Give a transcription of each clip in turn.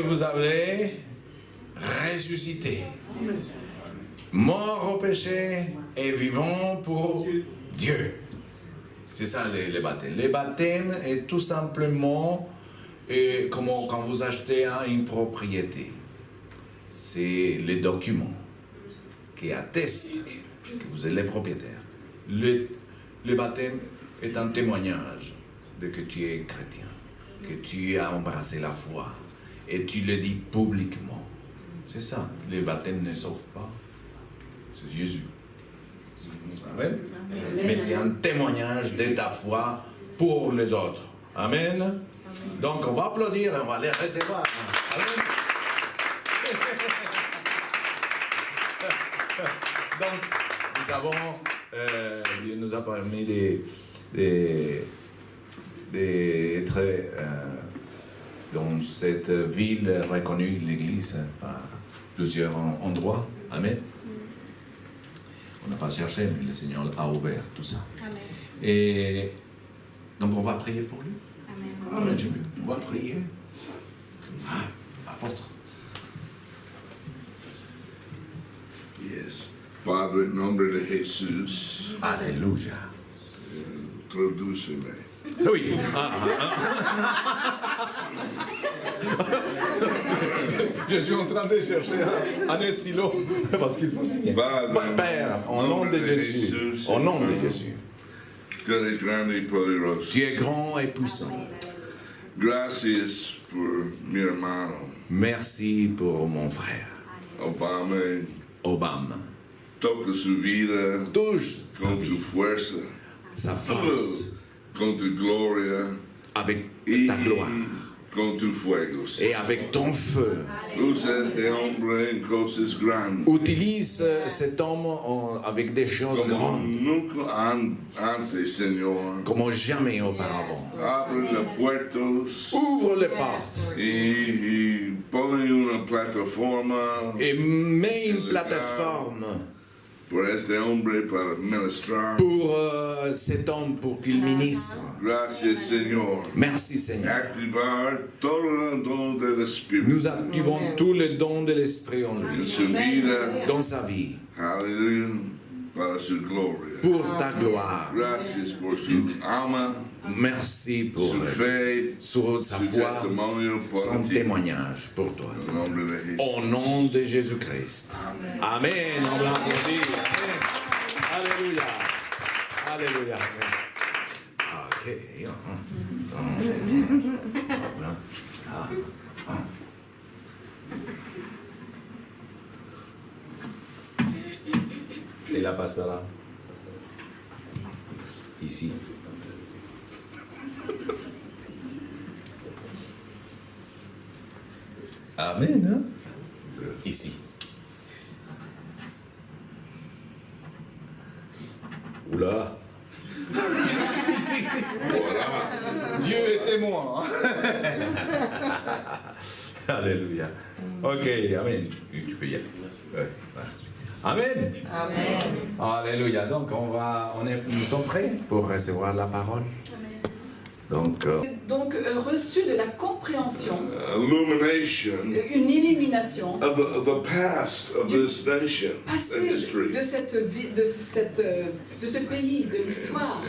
Vous avez ressuscité, mort au péché et vivant pour Dieu. C'est ça les baptêmes. Les baptêmes est tout simplement comme quand vous achetez une propriété. C'est les documents qui attestent que vous êtes les propriétaires. Le baptême est un témoignage de que tu es chrétien, que tu as embrassé la foi et tu le dis publiquement. C'est ça. Les baptêmes ne sauvent pas. C'est Jésus. Amen. Mais c'est un témoignage de ta foi pour les autres. Amen. Donc on va applaudir et on va les recevoir. Amen. Donc nous avons, Dieu nous a permis d'être dans cette ville reconnue, l'église, par plusieurs endroits. Amen. On n'a pas cherché, mais le Seigneur a ouvert tout ça. Amen. Et donc on va prier pour lui. Amen. Amen. On va prier. Apôtre. Yes. Padre, en nombre de Jesús. Alléluia. Traduce-me. Oui. Je suis en train de chercher un stylo parce qu'il faut signer. Père, au nom de Jésus, au nom de Jésus, tu es grand et puissant. Gracias por mi hermano. Merci pour mon frère. Obama. Toca su vida. Touche sa con vie, tu fuerza. sa force, con tu gloria. avec ta gloire. Con tu fuego. Et avec ton feu. Usa este hombre en cosas grandes. Utilise cet homme avec des choses Como grandes, nunca antes, Señor. comme jamais auparavant. Abre las puertas. Ouvre les portes Y pone una plataforma et mets une plateforme por este hombre para ministrar. pour cet homme, pour qu'il ministre. Gracias, Señor. Merci Seigneur. Activar todo el don del Espíritu Nous activons tous les dons de l'Esprit en en lui, su vida. dans sa vie, Aleluya. Para su gloria. pour ta gloire. Gracias por su alma, Merci pour su fe, sur sa su foi, testimonio son para ti. témoignage pour toi, En Seigneur. nombre de Jesús. Au nom de Jésus-Christ. Amen. On l'applaudit. Amen. Alléluia. Alléluia. Ok. Et la pastora? Ici. Amen. Hein? Ici. Oula. Voilà. Dieu est témoin. Alléluia. Ok, amen. Tu peux y aller. Ouais, merci. Amen. Amen. Alléluia. Donc nous sommes prêts pour recevoir la parole. Donc, Reçu de la compréhension, Illumination une illumination of the past of this nation, the passé history. de ce pays, de l'histoire.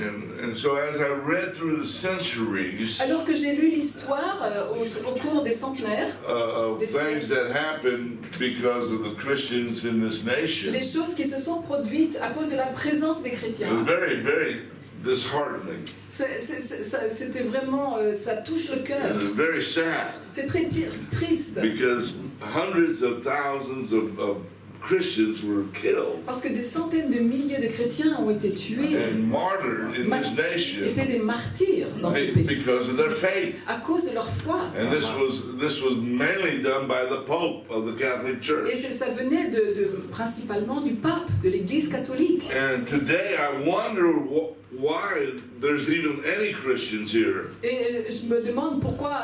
And so as I read through the centuries Alors que j'ai lu l'histoire au cours des centenaires, of things that happened because of the Christians in this nation, les choses qui se sont produites à cause de la présence des it chrétiens, was very, very disheartening. c'était vraiment, ça touche le cœur. And very sad C'est très triste. because hundreds of thousands of Christians were killed Parce que des centaines de milliers de chrétiens ont été tués, and martyred in this nation étaient des martyrs dans ce pays, because of their faith. à cause de leur foi. And this was mainly done by the Pope of the Catholic Church. Et ça venait principalement du pape, de l'Église catholique. And today I wonder why there's even any Christians here. Et je me demande pourquoi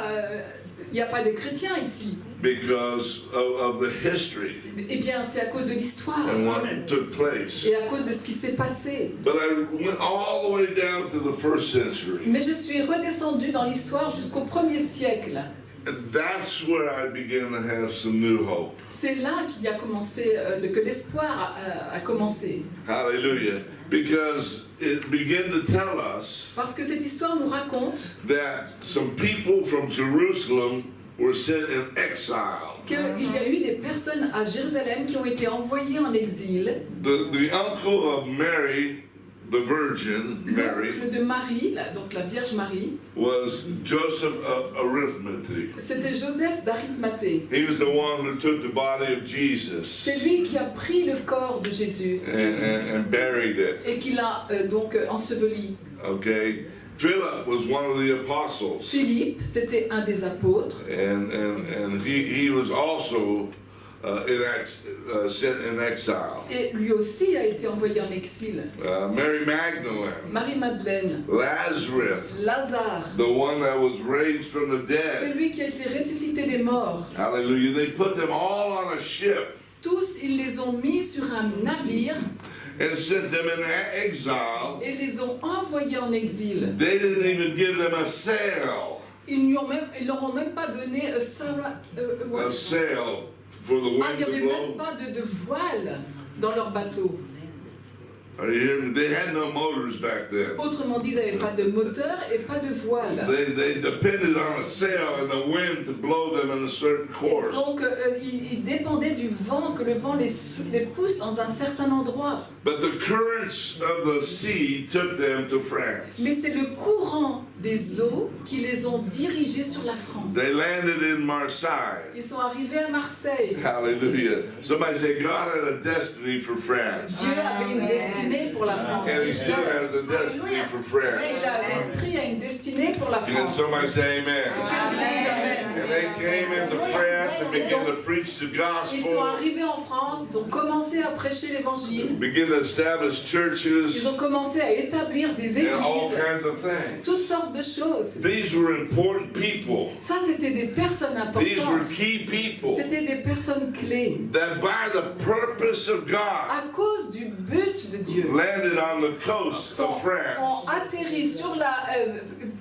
il n'y a pas de chrétiens ici. Because of the history Eh bien, c'est à cause de l'histoire and what took place. et à cause de ce qui s'est passé. But I went all the way down to the first century. Mais je suis redescendue dans l'histoire jusqu'au 1er siècle. that's where I began to have some new hope. C'est là qu'il a commencé, que l'espoir a commencé. Hallelujah. Because it began to tell us Parce que cette histoire nous raconte that some people from Jerusalem were sent in exile. qu'il y a eu des personnes à Jérusalem qui ont été envoyées en exil. The uncle of Mary, the Virgin, Mary, L'oncle de Marie, donc la Vierge Marie, was Joseph of Arimathea. c'était Joseph d'Arimathée. He was the one who took the body of Jesus C'est lui qui a pris le corps de Jésus and buried it. et qui l'a donc enseveli. Okay? Philip was one of the apostles. Philippe, c'était un des apôtres. And he was also sent in exile. Et lui aussi a été envoyé en exil. Mary Magdalene, Marie-Madeleine, Lazarus, Lazare, the one that was raised from the dead. celui qui a été ressuscité des morts. Hallelujah. They put them all on a ship Tous, ils les ont mis sur un navire and sent them in exile. et les ont envoyés en exil. They didn't even give them a sail. Ils leur ont même pas donné A sail for the Ah, il wind n'y to avait même blow. pas de voile dans leur bateau. Are you hearing me? They had no motors back then. Autrement dit, ils n'avaient pas de moteur et pas de voile. They depended on a sail and the wind to blow them in a certain course. Donc, ils dépendaient du vent, que le vent les pousse dans un certain endroit. But the currents of the sea took them to France. Mais c'est le courant des eaux qui les ont dirigés sur la France. They landed in Marseille. Ils sont arrivés à Marseille. Hallelujah. Somebody say God had a destiny for France. Dieu avait une destinée pour la France. And he still has a destiny for France. L'Esprit a une destinée pour la And France. somebody say amen. Quelqu'un dise Amen. And they came into France and began to preach the Ils sont gospel, arrivés en France, ils ont commencé à prêcher l'évangile, began to establish ils churches ont commencé à établir des and all églises, kinds of things. toutes sortes de choses. These were important people. Ça, c'était des personnes These were importantes. key people C'était des personnes clés. that by the purpose of God À cause du but de Dieu, landed on the coast ont of France atterri sur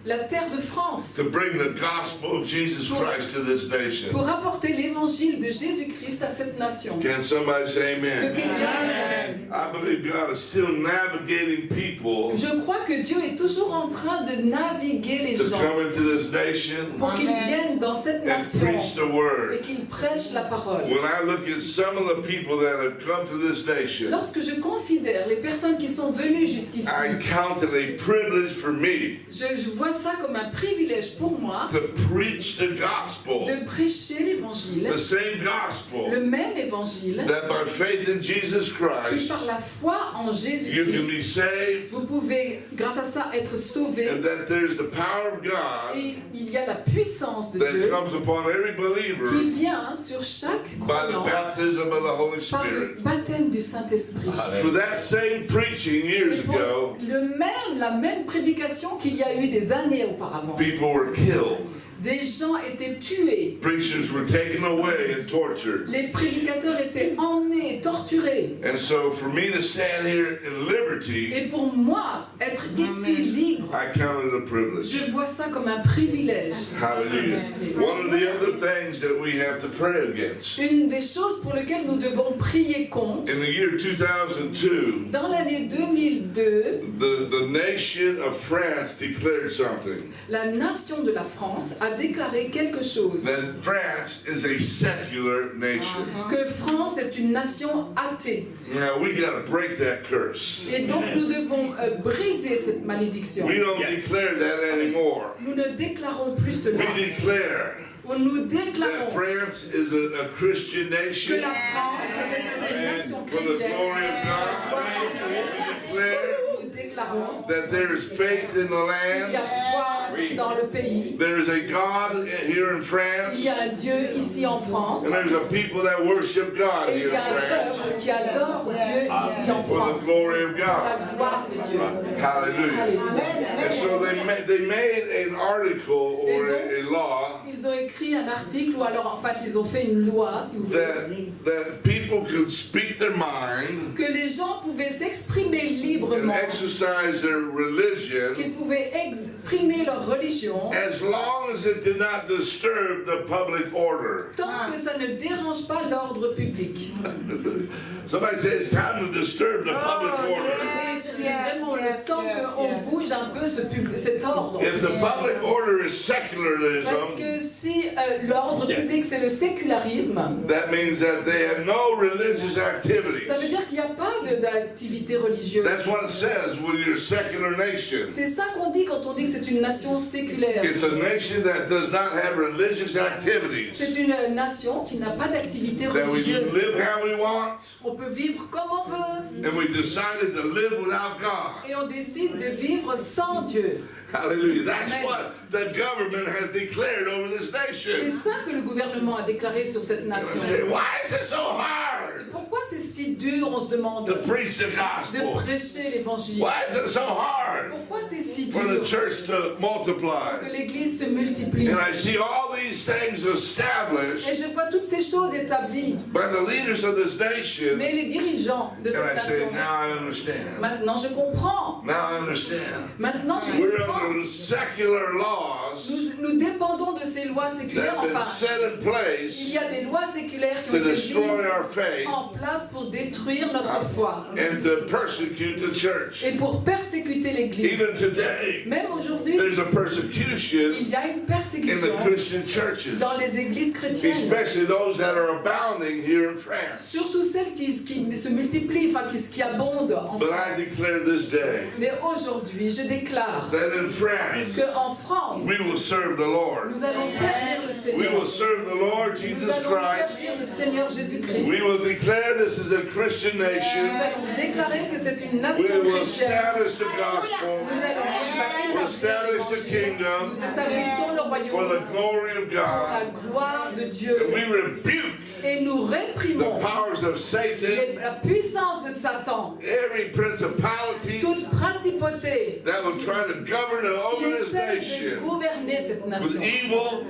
la terre de France to bring the gospel of Jesus Christ to this nation. pour apporter l'évangile de Jésus-Christ à cette nation. Can somebody say Que amen? quelqu'un dise Amen. I believe God is still navigating people Je crois que Dieu est toujours en train de naviguer les to gens come into this nation pour qu'ils viennent dans cette and nation preach the word. et qu'ils prêchent la parole. When I look at some of the people that have come to this nation, Lorsque je considère les personnes qui sont venues jusqu'ici, I count it a privilege for me je vois ça comme un privilège pour moi to preach the gospel, de prêcher l'évangile, the same gospel, le même évangile, that by faith in Jesus qui Christ, par la foi en you can Jésus-Christ, be saved, vous pouvez, grâce à ça, être sauvés. and that there's the power of God Et il y a la puissance de that Dieu comes upon every qui believer vient sur chaque by the croyant baptism of the Holy par le Spirit. baptême du Saint-Esprit. For that same preaching years Et pour ago, la même prédication qu'il y a eu des années auparavant, people were killed. des gens étaient tués, Preachers were taken away and tortured. les prédicateurs étaient emmenés, torturés. And so for me to stand here in liberty, Et pour moi, être ici libre, I count it a privilege. je vois ça comme un privilège. Hallelujah. One of the other things that we have to pray against. Une des choses pour lesquelles nous devons prier contre, In the year 2002, dans l'année 2002, the nation of France declared something. la nation de la France a déclaré quelque chose. That France is a secular nation. Que France est une nation athée. Now we got to break that curse. Et donc nous devons briser cette malédiction. We don't declare that anymore. Nous ne déclarons plus cela. We declare Nous that déclarons France is a Christian que nation. la France est une nation For the chrétienne. glory of La God. gloire de Dieu. We declare Nous déclarons that there is faith in the qu'il y a land. foi dans le pays. There is a God here in France. Il y a un Dieu ici en France. And there's a people that worship God Et here il y in a un France. peuple qui adore Dieu ici en For the France. glory of Pour la God. gloire de Dieu. Hallelujah. Alléluia. And so they made an article or a law Ils ont écrit un article, ou alors en fait ils ont fait une loi, si vous voulez, that people could speak their mind que les gens pouvaient s'exprimer and librement exercise exercise their religion qu'ils pouvaient exprimer leur religion as long as it did not disturb the public order. tant que ça ne dérange pas l'ordre public. Somebody say it's time to disturb the public order. Et c'est vraiment le temps qu'on bouge un peu cet ordre. If the public order is Parce secularism, que si l'ordre public c'est le sécularisme, that means that they have no religious activities. ça veut dire qu'il n'y a pas d'activité religieuse. That's what it says when you're a secular nation. C'est ça qu'on dit quand on dit que c'est une nation séculaire. It's a nation that does not have religious activities. C'est une nation qui n'a pas d'activité That we religieuse. live how we want, On peut vivre comme on veut and we decided to live without God. et on décide de vivre sans Dieu. Hallelujah. That's Amen. what the government has declared over this C'est nation. ça que le gouvernement a déclaré sur cette And nation. I say, why is it so hard Pourquoi c'est si dur, on se demande, to preach the de gospel? prêcher l'évangile? Why is it so hard Pourquoi c'est si for the dur church to multiply? que l'Église se multiplie? And I see all these things established Et je vois toutes ces choses établies. by the leaders of this nation, Mais les dirigeants de and cette I say, nation, now I understand. maintenant je comprends. Now I understand. Maintenant je We're comprends. under secular laws Nous dépendons de ces lois séculaires. that have been Enfin, set in il place y a des lois séculaires qui to ont été destroy mises our faith en place pour détruire notre foi and to persecute the church. et pour persécuter l'Église. Even today, Même aujourd'hui, there's a persecution il y a une in persécution the Christian churches, dans les églises chrétiennes. especially those that are abounding here in France. Surtout celles qui se multiplient, enfin qui abondent en But I France. declare this day Mais aujourd'hui, je déclare that in France, qu'en France, we will serve the Lord. nous allons servir le We Seigneur. will serve the Lord Nous Jesus allons Christ. servir le Seigneur Jésus-Christ. We will declare this is a Christian Nous nation. allons déclarer que c'est une We nation will chrétienne. establish the gospel Nous allons établir establish the l'évangile. kingdom Nous établissons le for royaume the glory of pour la God. gloire de Dieu. And we rebuke Et nous the réprimons powers of Satan, la puissance de Satan, every principality toute principauté that will try to govern and qui over this essaie de nation gouverner cette with nation. evil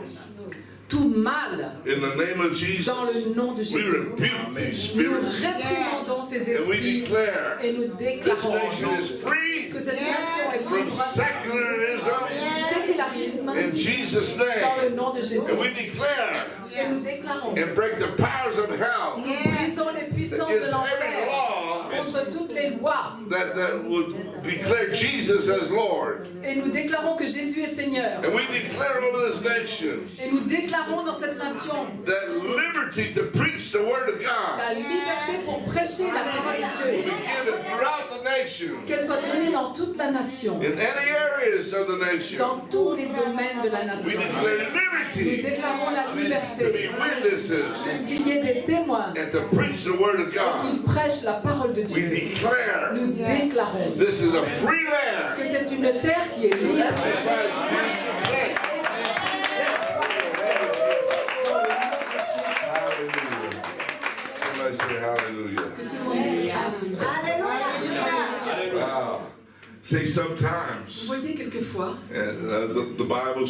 Tout mal in the name of Jesus. dans le nom de We Jésus. rebuke these Nous spirits réprimandons ces and we esprits declare et nous this déclarons nation is free que cette nation est from libre secularism du sécularisme in Jesus' dans le name. nom de Jésus. And we declare Et nous déclarons, and break the powers of hell nous brisons les puissances de against every l'enfer law contre toutes les lois that would declare Jesus as Lord. et nous déclarons que Jésus est Seigneur. And we declare over this nation Et nous déclarons dans cette nation that liberty to preach the word of God la liberté pour prêcher la parole de will be Dieu, given throughout the nation, qu'elle soit donnée dans toute la nation, in any areas of the nation. dans tous les domaines de la We nation. declare Nous liberty déclarons la to be liberté, witnesses qu'il y ait des témoins and to preach the word of et God. qu'ils prêchent la parole de We Dieu. declare Nous déclarons this is a free land. que c'est une terre qui est libre. Exercise Jesus' faith. Hallelujah. Somebody say hallelujah. Que tout le monde dise Alléluia. Wow. See, Vous sometimes voyez, quelquefois, the Bible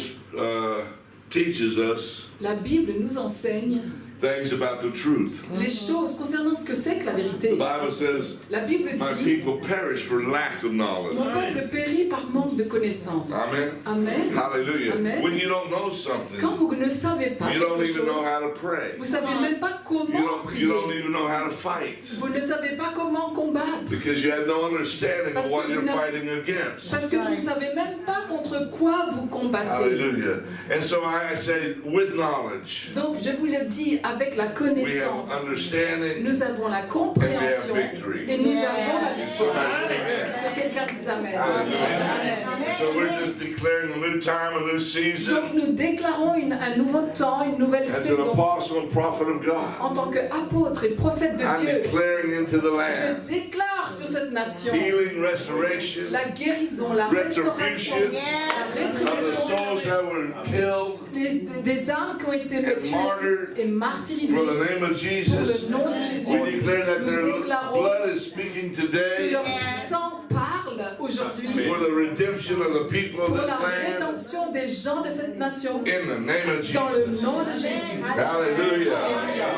teaches us la Bible nous enseigne things about the truth. les choses concernant ce que c'est que la vérité. The Bible says, La Bible my dit, people perish for lack of knowledge. mon peuple périt par manque de connaissances. Amen. Amen. Hallelujah. Amen. When you don't know something, Quand vous ne savez pas you don't quelque even know chose, how to pray. vous ne savez même pas comment You don't prier. even know how to fight Vous ne savez pas comment combattre. because you have no understanding of Parce what que you're vous n'avez- fighting against. Parce que vous ne savez même pas contre quoi vous combattez. Hallelujah. And so I say, with knowledge, Donc je vous le dis, avec la we have connaissance, understanding. nous avons la compréhension victory. et nous avons la victoire. Amen. Que quelqu'un dise Amen. Hallelujah. Amen. So we're just declaring a new time, a new season Donc nous déclarons un nouveau temps, une nouvelle as an saison. apostle and prophet of God. En tant qu'apôtre et prophète de I'm Dieu, declaring into the land je déclare sur cette nation healing, restoration la guérison, la restauration, Retribution. la of the rétribution souls that were killed des âmes qui ont été and tuées martyred et martyrisées for the name of pour Jesus. le nom de Jésus. We declare that their Nous déclarons blood is speaking que today leur sang parle aujourd'hui for the redemption of the people of pour this la land rédemption des gens de cette nation in the name of dans Jesus. le nom de Jésus. Hallelujah. Alléluia.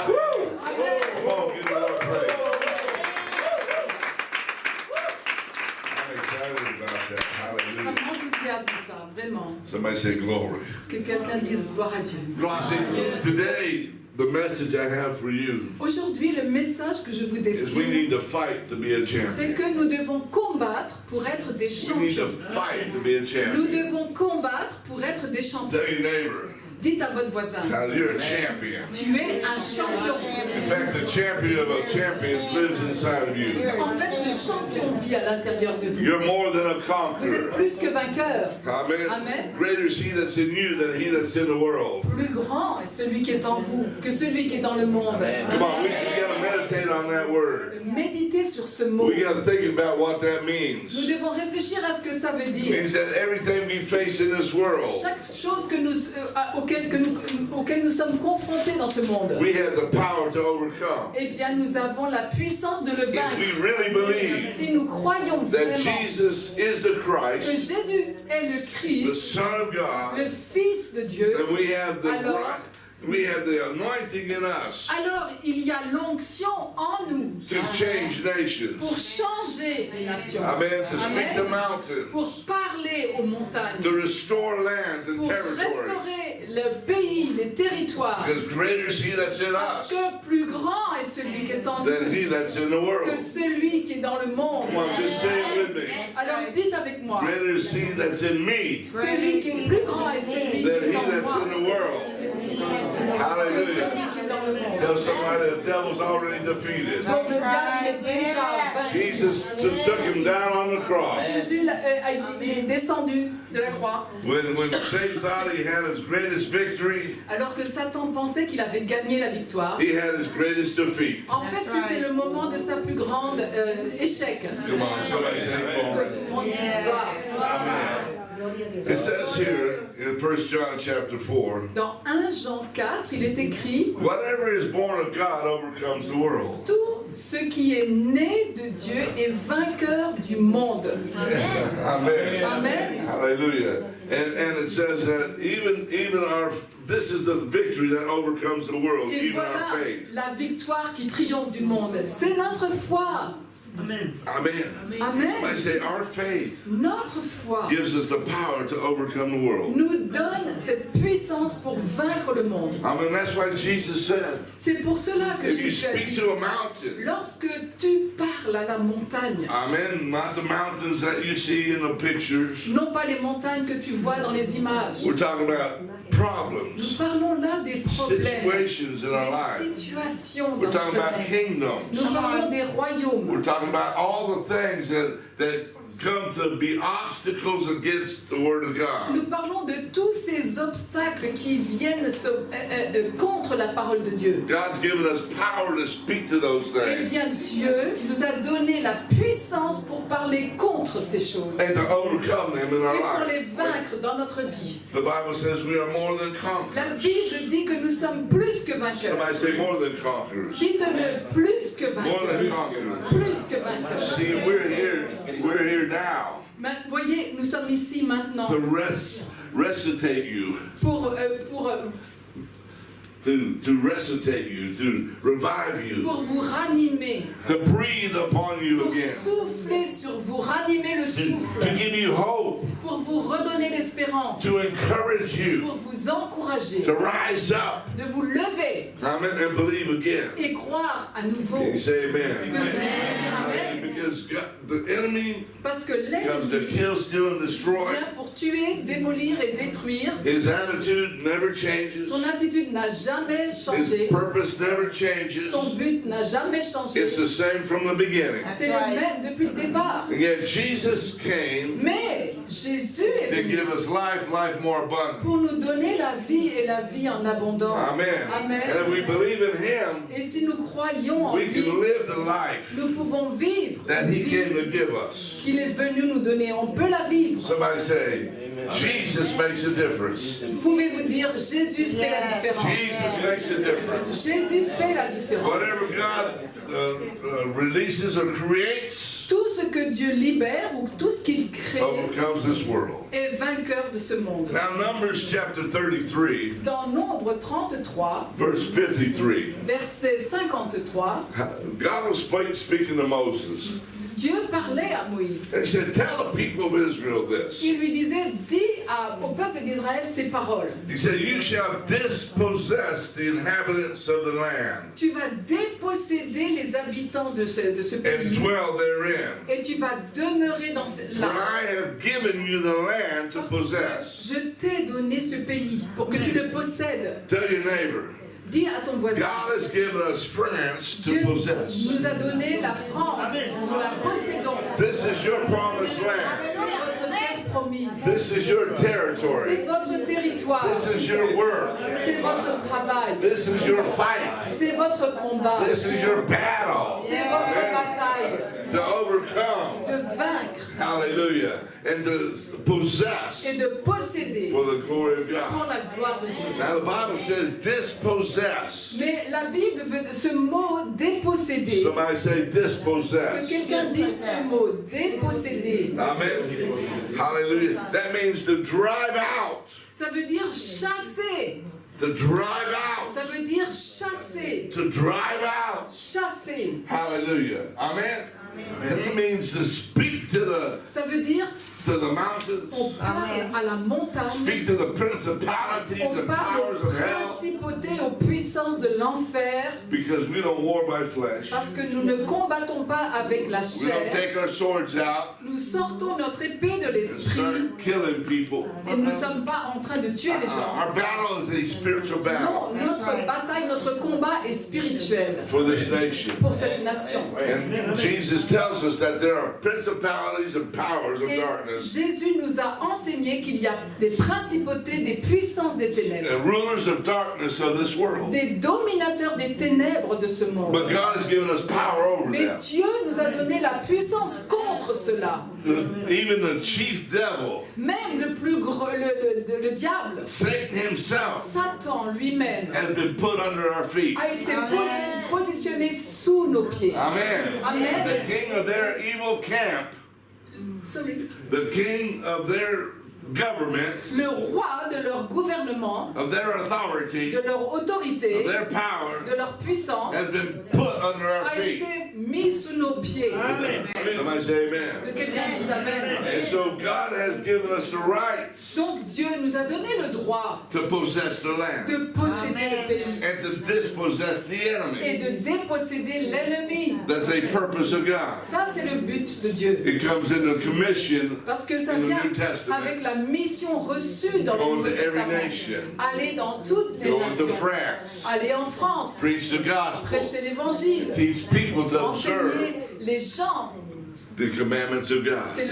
Come on, give the Lord praise. Somebody say glory. Que quelqu'un dise gloire à Dieu. You see, today, the message I have for you Aujourd'hui, le message que je vous is we destine, need to fight to be a c'est champion. que nous devons combattre pour être des We need to champions. fight to be a Nous champion. devons combattre pour être des champions. Tell your neighbor, Dites à votre voisin, now you're a champion. tu es un champion. In fact, the champion of a champions lives inside of you. En fait, le champion vit à l'intérieur de vous. You're more than a Vous êtes conqueror. plus que vainqueur. Amen. Amen. Greater is he that's in you than he that's in the world. Plus grand est celui qui est en vous que celui qui est dans le monde. Come on, we got to meditate on that word. Méditez sur ce mot. We got to think about what that Nous means. devons réfléchir à ce que ça veut It dire. means that everything we face in this world, Chaque chose auquel nous sommes confrontés dans ce monde, we have the power to overcome. eh bien, nous avons la puissance de le If we vaincre. really believe Si nous croyons that vraiment Jesus is the que Christ, Jésus est le the Christ, Son of God, le Fils de Dieu, then we have the Alors- right, we have the anointing in us alors il y a l'onction en nous to change nations. pour changer les nations, Amen. To speak to Amen. mountains, pour parler aux montagnes, to restore lands and pour territories. restaurer le pays, les territoires. Because greater is he that's in Parce us que plus grand est celui qui est en than nous he that's in the que world. celui qui est dans le monde. Come on, just say it with me. Alors dites avec moi, Greater is he that's in me celui qui est plus grand est celui qui than est he en that's moi in the world. que Hallelujah. celui qui est dans le monde. Tell somebody the devil's already defeated. Donc le diable il est déjà vaincu. Jesus took him down on the cross. Jésus il est descendu de la croix When Satan thought he had his greatest victory, alors que Satan pensait qu'il avait gagné la victoire. he had his greatest defeat. En fait, c'était le moment de sa plus grande échec. Come on, somebody say Que glory. tout le monde dise gloire. It says here in 1 John chapter 4, Dans 1 Jean 4, il est écrit whatever is born of God overcomes the world. tout ce qui est né de Dieu est vainqueur du monde. Amen. Amen. Hallelujah. And it says that even our this is the victory that overcomes the world, Et even our voilà faith. la victoire qui triomphe du monde. C'est notre foi. Amen. I Amen. say our faith Notre foi gives us the power to overcome the world. nous donne cette puissance pour vaincre le monde. I mean, that's why Jesus said, C'est pour cela que if you Jésus a speak dit, to a mountain, lorsque tu parles à la montagne, amen, not the mountains that you see in the pictures. non pas les montagnes que tu vois dans les images. We're talking about Nous problems, parlons là des problèmes, situations in our des lives. situations dans We're talking notre about vie. kingdoms. Nous parlons des royaumes. We're talking about all the things that come to be obstacles against the Word of God. Nous parlons de tous ces obstacles qui viennent contre la parole de Dieu. God's given us power to speak to those Eh things bien, Dieu nous a donné la puissance pour parler contre ces choses and to overcome them in et our pour les lives. vaincre dans notre vie. The Bible says we are more than La conquerors. Bible dit que nous sommes plus que vainqueurs. Somebody say more than conquerors. Dites-le, plus que More than vainqueurs. conquerors. Plus que vainqueurs. See, we're here now Mais, voyez, nous sommes ici maintenant to resuscitate you, pour to resuscitate you, to revive you, vous ranimer, to breathe upon you pour again, souffler sur vous, ranimer le to souffle, give you hope, pour vous redonner l'espérance, to encourage you, pour vous encourager, to rise up, de vous lever amen, and believe again. et croire à nouveau. Can you say Que vous amen? pouvez dire Amen, Because the enemy parce que comes to l'ennemi kill, steal, and destroy. vient pour tuer, démolir et détruire. His attitude never changes. Son attitude n'a jamais His changé. purpose never changes. Son but n'a jamais changé. It's the same from the beginning. C'est le même depuis le départ. And yet Jesus came Mais Jésus est to venu give us life, life more abundant. pour nous donner la vie et la vie en abondance. Amen. Amen. And if we believe in Him, Et si nous croyons en we lui, can live the life nous pouvons vivre that une He vie came to give us. qu'il est venu nous donner. On peut la vivre. Somebody say, Jesus makes a difference. Pouvez-vous dire Jésus fait la différence. Jesus makes a difference. Jésus fait la différence. Whatever God releases or creates Tout ce que Dieu libère ou tout ce qu'il crée overcomes this world. est vainqueur de ce monde. Now, Numbers chapter 33, Dans Nombre 33, verse 53, verset 53, God was speaking to Moses. Dieu parlait à Moïse. And he said, tell the people of Israel this. Il lui disait, dis au peuple d'Israël ces paroles. He said, you shall dispossess the inhabitants of the land Tu vas déposséder les habitants de ce and pays dwell therein. et tu vas demeurer dans For là. I have given you the land to Parce que possess. je t'ai donné ce pays pour que tu le possèdes. Tell your neighbor, Dis à ton voisin, God has given us France Dieu to possess. nous a donné la France, nous la possédons. This is your promised land. C'est votre terre promise. This is your territory. C'est votre territoire. This is your work. C'est votre travail. This is your fight. C'est votre combat. This is your battle C'est votre bataille to overcome. de vaincre Hallelujah. And to possess et de posséder for the glory of pour God. la gloire de Dieu. Now the Bible says dispossess. Mais la Bible veut ce mot déposséder. Somebody say Que dispossess. quelqu'un dise ce mot déposséder. Amen. Hallelujah. That means to drive out. Ça veut dire chasser. To drive out. Ça veut dire chasser. To drive out. Chasser. Hallelujah. Amen. It means to speak to Ça veut dire the on mountains, parle à la montagne. speak to the principalities On and parle powers aux of hell, principautés, aux puissances de l'enfer, because we don't war by flesh. parce que nous ne combattons pas avec la We don't chair. take our swords out Nous sortons notre épée de and l'esprit start killing people. et nous ne sommes pas en train de tuer les gens. Our battle is a spiritual battle Non, notre bataille, notre combat est spirituel for this nation. pour cette nation. And Jesus tells us that there are principalities and powers of Et darkness Jésus nous a enseigné qu'il y a des principautés, des puissances des ténèbres, and rulers of darkness of this world. des dominateurs des ténèbres de ce monde. But God has given us power over Mais them. Dieu nous a donné la puissance contre cela. Even the chief devil, Même le plus gros, le diable, Satan himself, Satan lui-même, has been put under our feet. a été positionné sous nos pieds. Amen. Amen. The king of their evil camp, Sorry. the king of their government, Le roi de leur gouvernement, of their authority, de leur autorité, of their power, de leur puissance, has been put under our a feet. été mis sous nos pieds. Somebody say amen. Que quelqu'un dise Amen. And so God has given us the rights Donc Dieu nous a donné le droit to possess the land de posséder le pays and to dispossess the et enemy. de déposséder l'ennemi. That's a purpose of God. Ça, c'est le but de Dieu. It comes in the commission Parce que ça in the vient New Testament. avec la mission reçue dans le Go Nouveau into every Testament. nation. Aller dans toutes les Go into nations. France. Aller en France. Preach the gospel. Prêcher l'évangile. Teach people to observe Enseigner les gens. the commandments of God. C'est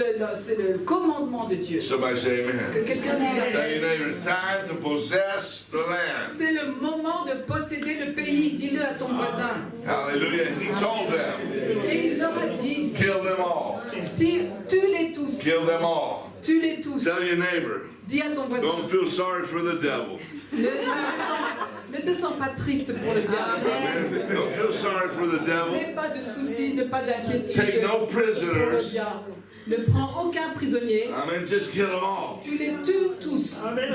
le commandement de Dieu. Somebody say Que amen. quelqu'un dise Tell your Amen. neighbor, it's time to possess the land. C'est le moment de posséder le pays. Dis-le à ton voisin. Hallelujah. He told them, Et il leur a dit, kill them all. tue-les tous. Kill them all. Tue-les tous. Tell your neighbor, Dis à ton voisin. don't feel sorry for the devil. Ne te sens pas triste pour le diable. Amen. Don't feel sorry for the devil. N'aie pas de soucis, n'aie pas d'inquiétude Take no pour le prisoners. diable. Ne prends aucun prisonnier. Amen. Just kill them all. Tu les tues tous. Amen.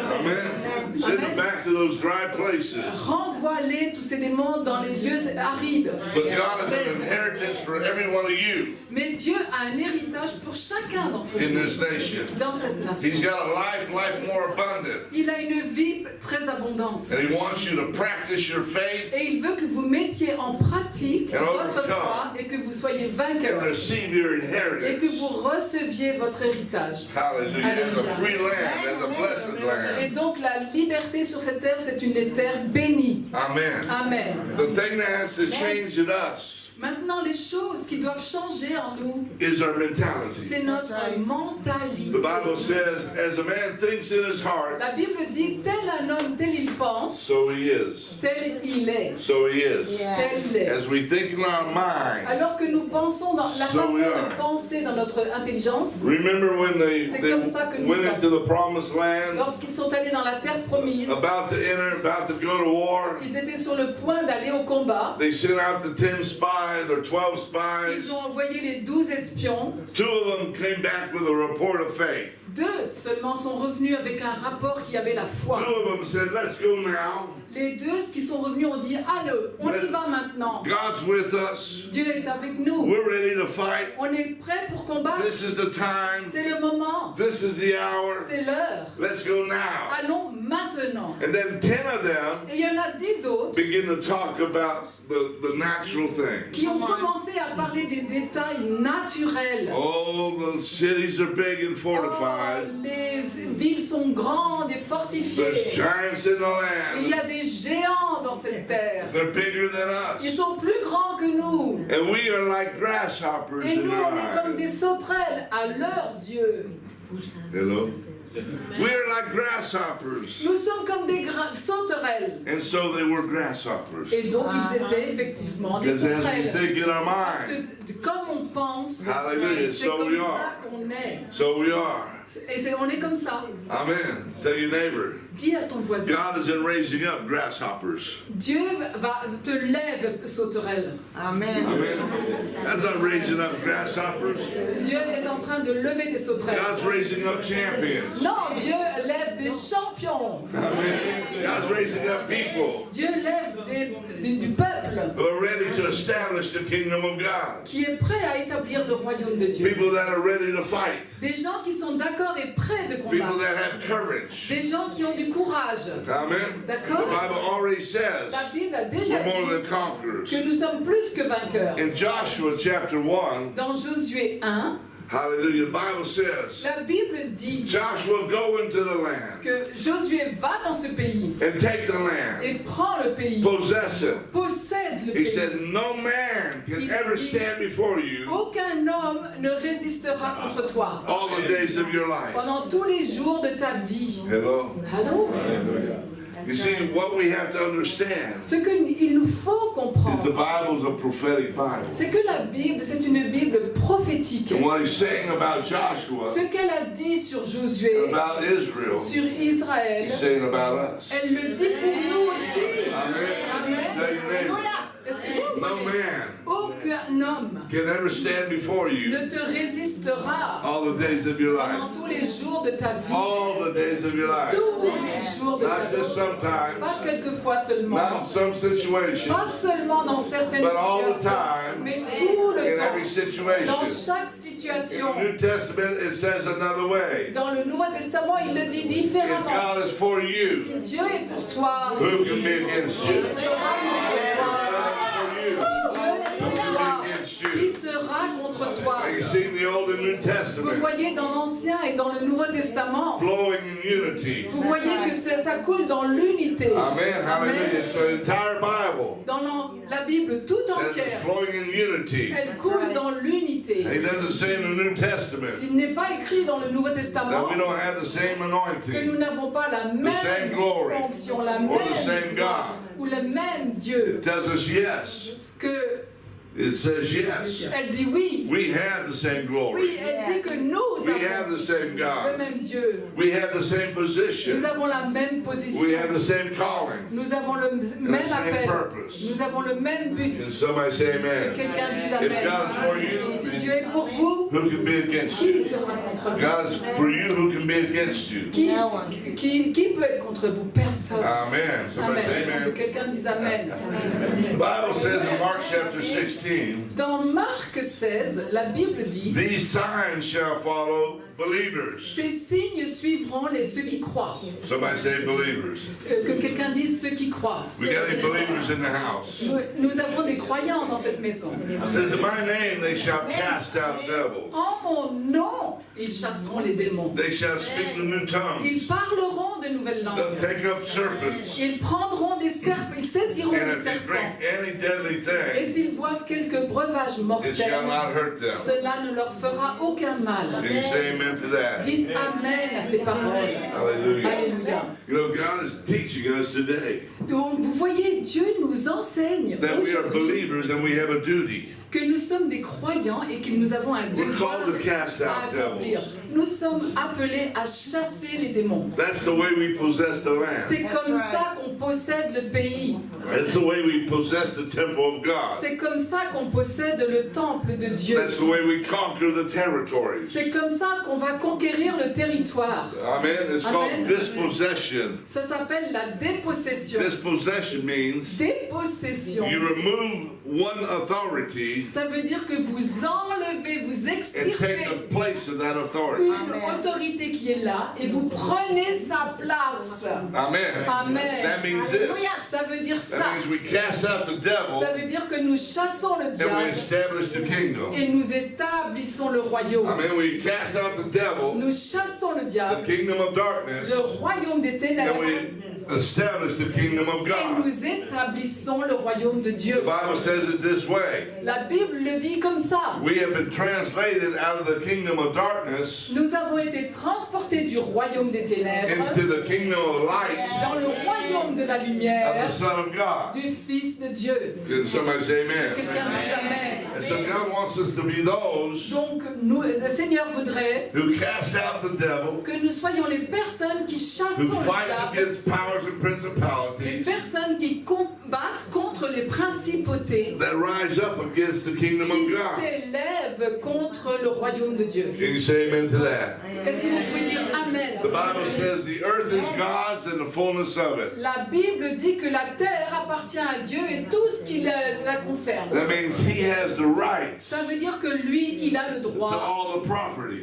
Send them back to those dry places. Renvoie-les, tous ces démons, dans les lieux arides. But God has an inheritance for every one of you Mais Dieu a un héritage pour chacun d'entre in vous this nation. dans cette He's nation. got a life more abundant. Il a une vie très abondante. And He wants you to practice your faith Et il veut que vous mettiez en pratique And votre overcome. foi et que vous soyez and vainqueurs. receive your Et que inheritance. vous receviez votre héritage. Hallelujah. As a free land, as a blessed Et land. donc la liberté sur cette terre, c'est une terre bénie. Amen. Amen. The thing that has to change in us Maintenant, les choses qui doivent changer en nous, is our mentality. c'est notre mentalité. The Bible says, as a man thinks in his heart, La Bible dit, tel un homme, tel il pense, so he is. tel il est. So he is. Tel il est. As we think in our mind, Alors que nous pensons dans la So façon we are. de penser dans notre intelligence, remember when they C'est comme ça que nous went sommes. into the promised land, lorsqu'ils sont allés dans la terre promise, about to enter, about to go to war, ils étaient sur le point d'aller au combat. they sent out the 10 spies or 12 spies. Ils ont envoyé les 12 espions. 2 of them came back with a report of faith. 2 seulement sont revenus avec un rapport qui avait la foi. 2 of them said, let's go now. Les 2 qui sont revenus ont dit, allez, on y va maintenant. God's with us. Dieu est avec nous. We're ready to fight. On est prêt pour combattre. This is the time. C'est le moment. This is the hour. C'est l'heure. Let's go now. Allons maintenant. And then 10 of them Et il y en a 10 autres begin to talk about the natural things. qui ont commencé à parler des détails naturels. Oh, the cities are big and Oh, fortified. les villes sont grandes et There's fortifiées. giants in the Il y land. a des géants dans cette terre. They're bigger than Ils us. sont plus grands que nous. And we are like grasshoppers Et in nous, their on est comme eyes. des sauterelles à leurs yeux. Hello? We are like grasshoppers. Nous sommes comme des sauterelles. And so they were grasshoppers. Et donc, ils étaient effectivement des Because as we sauterelles. think in our Parce mind, que comme on pense, Hallelujah, c'est so comme we ça are. qu'on est. So we are. Et on est comme ça. Amen. Tell your neighbor, Dis à ton voisin, God isn't raising up grasshoppers. Dieu te lève, sauterelle. Amen. Amen. God's not raising up grasshoppers. Dieu est en train de lever des sauterelles. God's raising up champions. Non, Dieu lève des champions. Amen. God's raising up people Dieu lève du peuple who are ready to establish the kingdom of God. qui est prêt à établir le royaume de Dieu. People that are ready to fight. Des gens qui sont d'accord et prêts de People combattre. that have courage. Des gens qui ont du courage. Amen. The D'accord? Bible already says La Bible a déjà we're more dit than conquerors. que nous sommes plus que vainqueurs. In Joshua chapter 1, Dans Josué 1, hallelujah, the Bible says, la Bible dit Joshua, go into the land que Josué va dans ce pays and take the land, et prend le pays, possess it. possède le He pays. said, no man can ever stand before you Aucun homme ne résistera contre toi all the days of your life. pendant tous les jours de ta vie. Hello? Allô? You see, what we have to understand Ce qu'il nous faut is the comprendre, Bible's a prophetic Bible. c'est que la Bible, c'est une Bible prophétique. And what he's saying about Joshua, Ce qu'elle a dit sur Josué, about Israel, sur Israël, he's saying about us. elle le dit pour nous aussi. Amen. Amen. Tell your neighbor, Est-ce que vous no comprenez? man Aucun homme can ever stand before you ne te résistera all the days of your pendant life. tous les jours de ta vie. All the days of your life. Tous les jours de ta Not just vie. sometimes, Pas quelquefois seulement. not in some situations, Pas seulement dans certaines but all the situations. time, Mais tout in le every temps. situation. Dans chaque In situation. the New Testament, it says another way. Dans le Nouveau Testament, il le dit If différemment. God is for you, Si Dieu est pour toi, who can be against qui you? sera contre toi? For you, Si Dieu est pour toi, qui sera contre toi? you see in the Old and New Vous Testament, voyez dans l'Ancien et dans le Nouveau Testament, flowing in unity. vous voyez que ça coule dans l'unité. Amen. Hallelujah. So the entire Bible Dans la Bible tout that is entière, flowing in unity. elle coule dans l'unité. He doesn't say in the New Testament S'il n'est pas écrit dans le Nouveau Testament that we don't have the same que anointing nous n'avons pas la same même glory, onction, la or the same même gloire, ou le même Dieu, It tells us yes. que It says yes. elle dit oui. We have the same glory. Oui, elle dit que nous We have avons the same le God. même Dieu. We have the same Nous position. avons la même We position. have the same calling. Nous avons le même same appel. purpose. Nous avons le même but. And somebody say Que amen. quelqu'un dise If Amen. God is for you, Si Dieu est pour vous, who can be against you? qui sera contre vous? God is for you, who can be against you? Qui peut être contre vous? Personne. Amen. Somebody say Amen. Que amen. quelqu'un dise Amen. The Bible says in Mark chapter 16, Dans Marc 16, la Bible dit these signs shall follow believers. ces signes suivront ceux qui croient. Somebody say believers. Que quelqu'un dise ceux qui croient. We got any believers in the house? Nous avons des croyants dans cette maison. It says, in my name they shall cast out devils. En mon nom, ils chasseront les démons. They shall speak with new tongues. Ils parleront de nouvelles They'll langues. take up serpents. Ils prendront des serpents. Ils saisiront And des if they serpents. drink any deadly Et thing, s'ils boivent quelques breuvages it shall mortels, not hurt them. cela ne leur fera aucun mal. Can you say amen to that? Dites Amen à ces paroles. Hallelujah. Alléluia. You know, God is teaching us today Donc, vous voyez, Dieu nous enseigne that we are aujourd'hui believers and we have a duty. que nous sommes des croyants et que nous avons un We're devoir called to cast à out accomplir. devils. Nous sommes appelés à chasser les démons. That's the way we possess the land. C'est comme ça qu'on possède le pays. That's the way we possess the temple of God. C'est comme ça qu'on possède le temple de Dieu. That's the way we conquer the territories. C'est comme ça qu'on va conquérir le territoire. Amen. It's Amen. called dispossession. Ça s'appelle la dépossession. Dispossession means Dépossession. you remove one authority Ça veut dire que vous enlevez, vous and take extirpez the place of that authority. une autorité qui est là et vous prenez sa place. Amen. Amen. That means this. Ça veut dire ça. That means we cast out the devil Ça veut dire que nous chassons le and we diable establish the kingdom. et nous établissons le royaume. Amen. We cast out the devil, Nous chassons le the diable, kingdom of darkness, le royaume des and ténèbres, we establish the kingdom of et God. nous établissons le royaume de Dieu. The Bible says it this way. La Bible le dit comme ça. We have been translated out of the kingdom of darkness Nous avons été transportés du royaume des ténèbres into the kingdom of light dans le royaume de la of lumière the Son of God. du Fils de Dieu. Can somebody say amen? Quelqu'un dise Amen. And so God wants us to be those Donc, nous, le Seigneur voudrait who cast out the devil, que nous soyons les personnes qui who chassons le fights diable, against powers and les principalities personnes qui combattent contre les principautés, that rise up against the kingdom qui of God. s'élèvent contre le royaume de Dieu. Can you say amen to that? Est-ce que vous pouvez dire Amen à The ça? Bible says the earth is God's and the fullness of it. La Bible dit que la terre appartient à Dieu et tout ce qui la concerne. That means he has the rights Ça veut dire que lui, il a le to droit. all the property.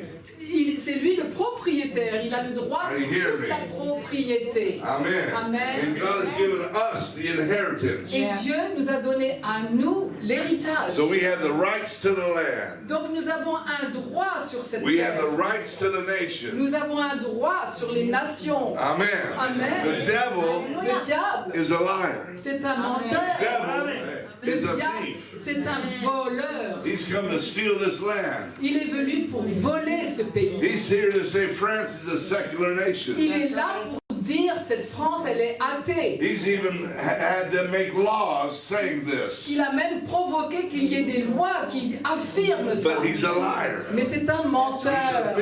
C'est lui le propriétaire. Il a le droit sur toute la propriété. Amen. Amen. And God has given us the inheritance. Et Dieu nous a donné à nous l'héritage. So we have the rights to the land. Donc nous avons un droit sur cette We have terre. the rights to the nation. Nous avons un droit sur les nations. Amen. Amen. The devil Le diable, is a liar. c'est un menteur. The devil Le is a diable, thief. c'est un voleur. He's come to steal this land. Il est venu pour voler ce pays. He's here to say France is a secular nation. Il est là pour dire cette France, elle est athée. He's even had them make laws saying this. Il a même provoqué qu'il y ait des lois qui affirment ça. But he's a liar. Mais c'est un menteur.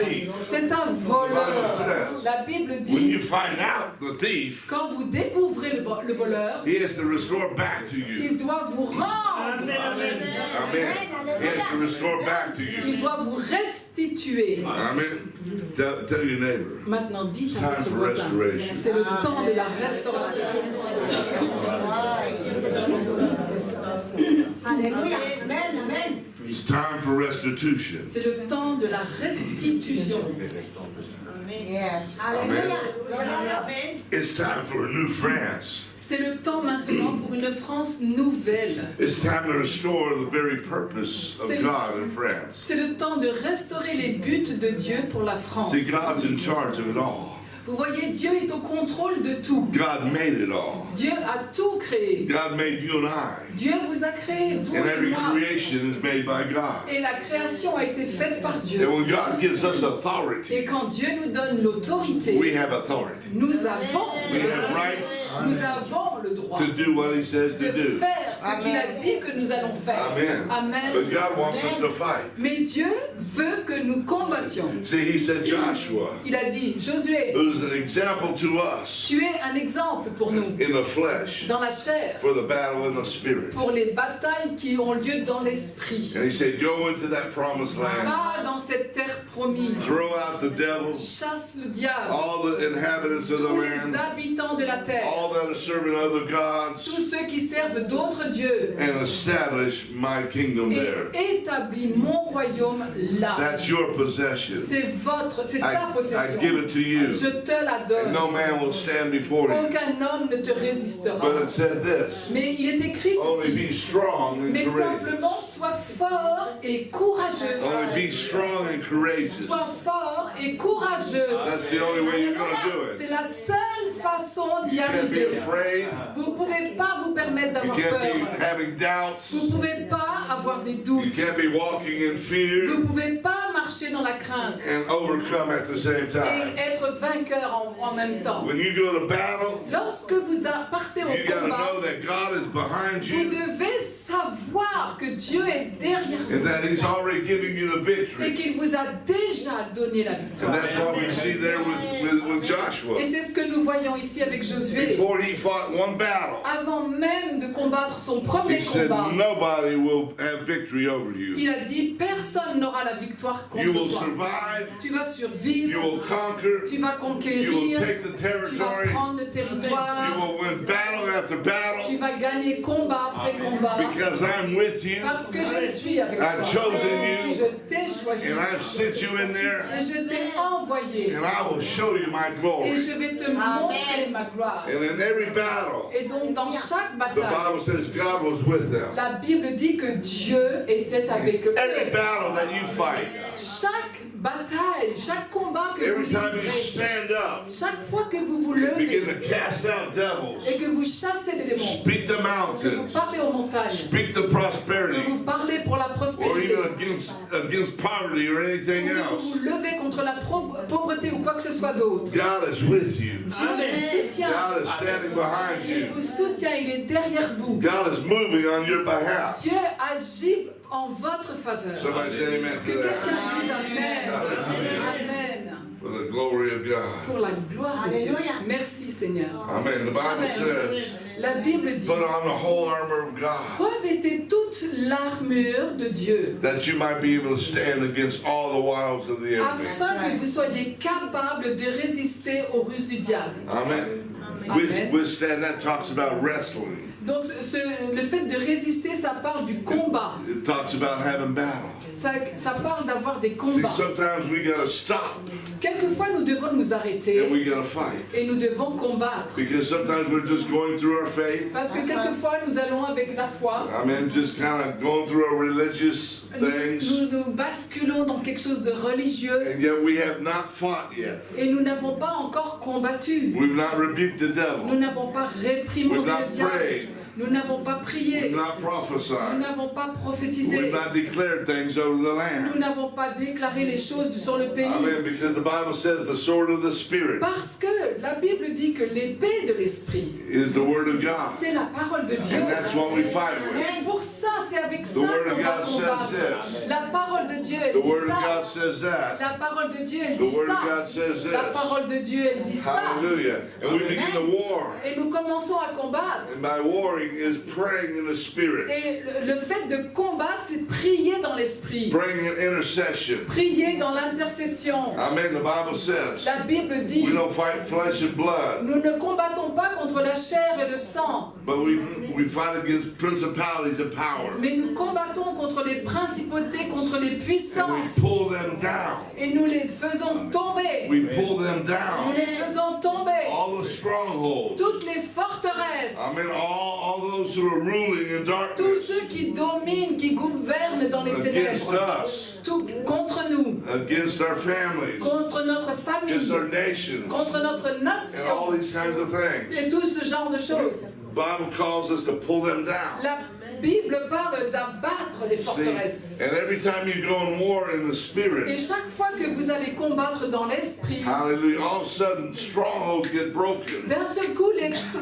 C'est un voleur. La Bible When dit, you find out the thief, quand vous découvrez le voleur, he has to restore back to you. il doit vous rendre. Amen. He has to restore back to you. Il doit vous restituer. Amen. Tell your neighbor. Maintenant, dites à Time votre for voisin, restoration. c'est le temps de la restauration. Alléluia. Amen, amen. It's time for restitution. C'est le temps de la restitution. Yes. Alléluia. Amen. It's time for a new France. C'est le temps maintenant pour une France nouvelle. It's time to restore the very purpose of God in France. C'est le temps de restaurer les buts de Dieu pour la France. See, God's in charge of it all. Vous voyez, Dieu est au contrôle de tout. God made it all. Dieu a tout créé. God made you and I. Dieu vous a créé, vous And et every moi. creation is made by God. Et la création a été faite par Dieu. And when God gives us Et authority, quand Dieu nous donne we l'autorité, have authority. nous avons We have l'autorité. rights Nous avons le droit to do what He says de to do. faire ce qu'il a dit que nous allons faire. Amen. Amen. But God wants us to fight. Mais Dieu veut que nous combattions. See, He said Joshua, Il a dit, Josué, who's an example to us tu es un exemple pour nous, in the flesh dans la chair, for the battle in the spirit. pour les batailles qui ont lieu dans l'esprit. And He said, go into that promised land, Va dans cette terre promise. throw out the devil, Chasse le diable. all the inhabitants of the Tous les land, habitants de la terre. all that are serving other gods, Tous ceux qui servent d'autres dieux. and establish my kingdom there. Et établis mon royaume là. That's your possession. C'est ta I give possession. it to you. Je te la And donne. no man will stand before you. Aucun homme ne te résistera. But it said this, Mais il est écrit only ceci. be strong and Mais courageous. simplement sois fort et courageux. Only be strong and courageous. Sois fort et courageux. That's the only way you're going to do it. C'est la seule façon d'y You can't be arriver. afraid. Vous ne pouvez pas vous permettre You d'avoir can't be peur. having doubts. Vous ne pouvez pas avoir des You doutes. can't be walking in fear Vous ne pouvez pas marcher dans la crainte and overcome at the same time. et être vainqueur en même temps. When you go to battle, Lorsque vous partez au you got to combat, know that God is behind vous you. devez savoir que Dieu est derrière derrière And vous. that He's already giving you the Et victory. qu'il vous a déjà donné la And victoire. that's what we see there with Joshua. Et c'est ce que nous voyons ici avec Josué. Before he fought one battle, Avant même de combattre son premier he said, combat, nobody will have victory over you. il a dit, personne n'aura la victoire You will contre toi. survive, Tu vas you survivre, will conquer, tu vas you will conquérir, take the tu vas territory, prendre le you territoire, will win battle after tu battle, vas gagner combat après combat, because I'm with you, parce que je suis avec I've toi. chosen you, Je t'ai choisi and I've sent you in there, et je t'ai envoyé and I will show you my et glory. je vais te montrer ma gloire. And in every battle, Et donc dans chaque the bataille, Bible says God was with them. la Bible dit que Dieu était avec eux. Every battle that you fight, Chaque bataille, chaque combat que vous every time you livrez, stand up, chaque fois que vous vous begin levez to cast out devils, et que vous chassez des démons, speak to que vous mountains, parlez aux montagnes, speak to que prosperity, vous parlez pour la or prospérité, even against poverty or anything ou que vous else. vous levez contre la pauvreté ou quoi que ce soit d'autre. God is with you. Dieu vous soutient, God is standing behind il you. vous soutient, il est derrière vous. God is moving on your behalf. Dieu agit en votre faveur. Somebody say amen Que to that. quelqu'un dise Amen. Amen. For the glory of God. Pour la gloire de Dieu. Alléluia. Merci Seigneur. Amen. The Bible Amen. says, La Bible dit, put on the whole armor of God, revêtez toute l'armure de Dieu, that you might be able to stand against all the wiles of the enemy. afin que vous soyez capables de résister aux ruses du diable. Amen. Amen. Withstand, that talks about wrestling. Donc le fait de résister, ça parle du combat. It talks about having battle. Ça parle d'avoir des See, combats. sometimes we gotta stop Quelquefois, nous devons nous arrêter and we gotta fight. et nous devons combattre. Because sometimes we're just going through our faith. Parce que quelquefois, nous allons avec la foi, I mean, just kind of going through our religious things. nous basculons dans quelque chose de religieux And yet we have not fought yet. et nous n'avons pas encore combattu. We've not rebuked the Nous devil. n'avons pas We've réprimandé not le diable. prayed. Nous n'avons pas prié. We've not Nous prophesied. n'avons pas We've prophétisé. not declared things over the land. Nous n'avons pas déclaré les choses sur le pays. Amen. Because the Bible says the sword of the Spirit Parce que la Bible dit que l'épée de l'esprit, is the word of God. c'est la parole de Dieu. And that's what we fight with. C'est pour ça, c'est avec ça word of qu'on va God says combattre. this. La parole de Dieu, elle The dit word of ça. God says that. La parole de Dieu, elle The dit word of ça. God says La this. parole de Dieu, elle dit ça. Hallelujah. And we begin to war. Et nous commençons à combattre. And by warring is praying in the Spirit. Et le fait de combattre, c'est prier dans l'esprit. Praying in intercession. Prier dans l'intercession. Amen. The Bible says La Bible dit, we don't fight flesh and blood, nous ne combattons pas contre la chair et le sang, but we fight against principalities and power. mais nous combattons contre les principautés, contre les And we puissances. pull them down. Et nous les faisons tomber. We pull them Nous down. les faisons tomber. All the strongholds. Toutes les forteresses. Amen. All those who are ruling in Tous darkness ceux qui dominent, qui gouvernent dans les against ténèbres. us, Tout contre nous. against our families, Contre notre famille. against our nations, Contre notre and all nation. these kinds of things. Et tout ce genre de choses. The Bible calls us to pull them down. La Bible parle d'abattre les See, forteresses. and every time you go in war in the Et Spirit, chaque fois que vous allez combattre dans l'esprit, hallelujah, all of a sudden strongholds get broken. d'un seul coup,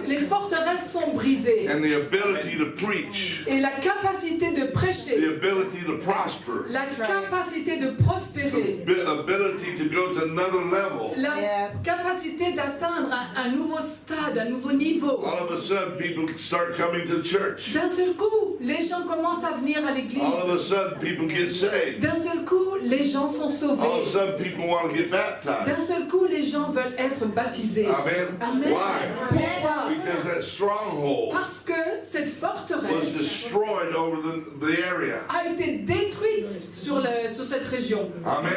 les forteresses sont brisées. And the ability to preach, Et la capacité de the prêcher, ability to prosper, la capacité de prospérer, the ability to go to another level. la capacité d'atteindre un nouveau stade, un nouveau niveau. All of a sudden, people start coming to church. D'un seul coup, les gens commencent à venir à All of l'église. a sudden, people get saved. D'un seul coup, les gens sont All of a sauvés. sudden, people want to get baptized. D'un seul coup, les gens veulent être baptisés. Amen. Amen. Why? Pourquoi? Because that stronghold Parce que cette was forteresse destroyed over the area. a été détruite sur cette région. Amen.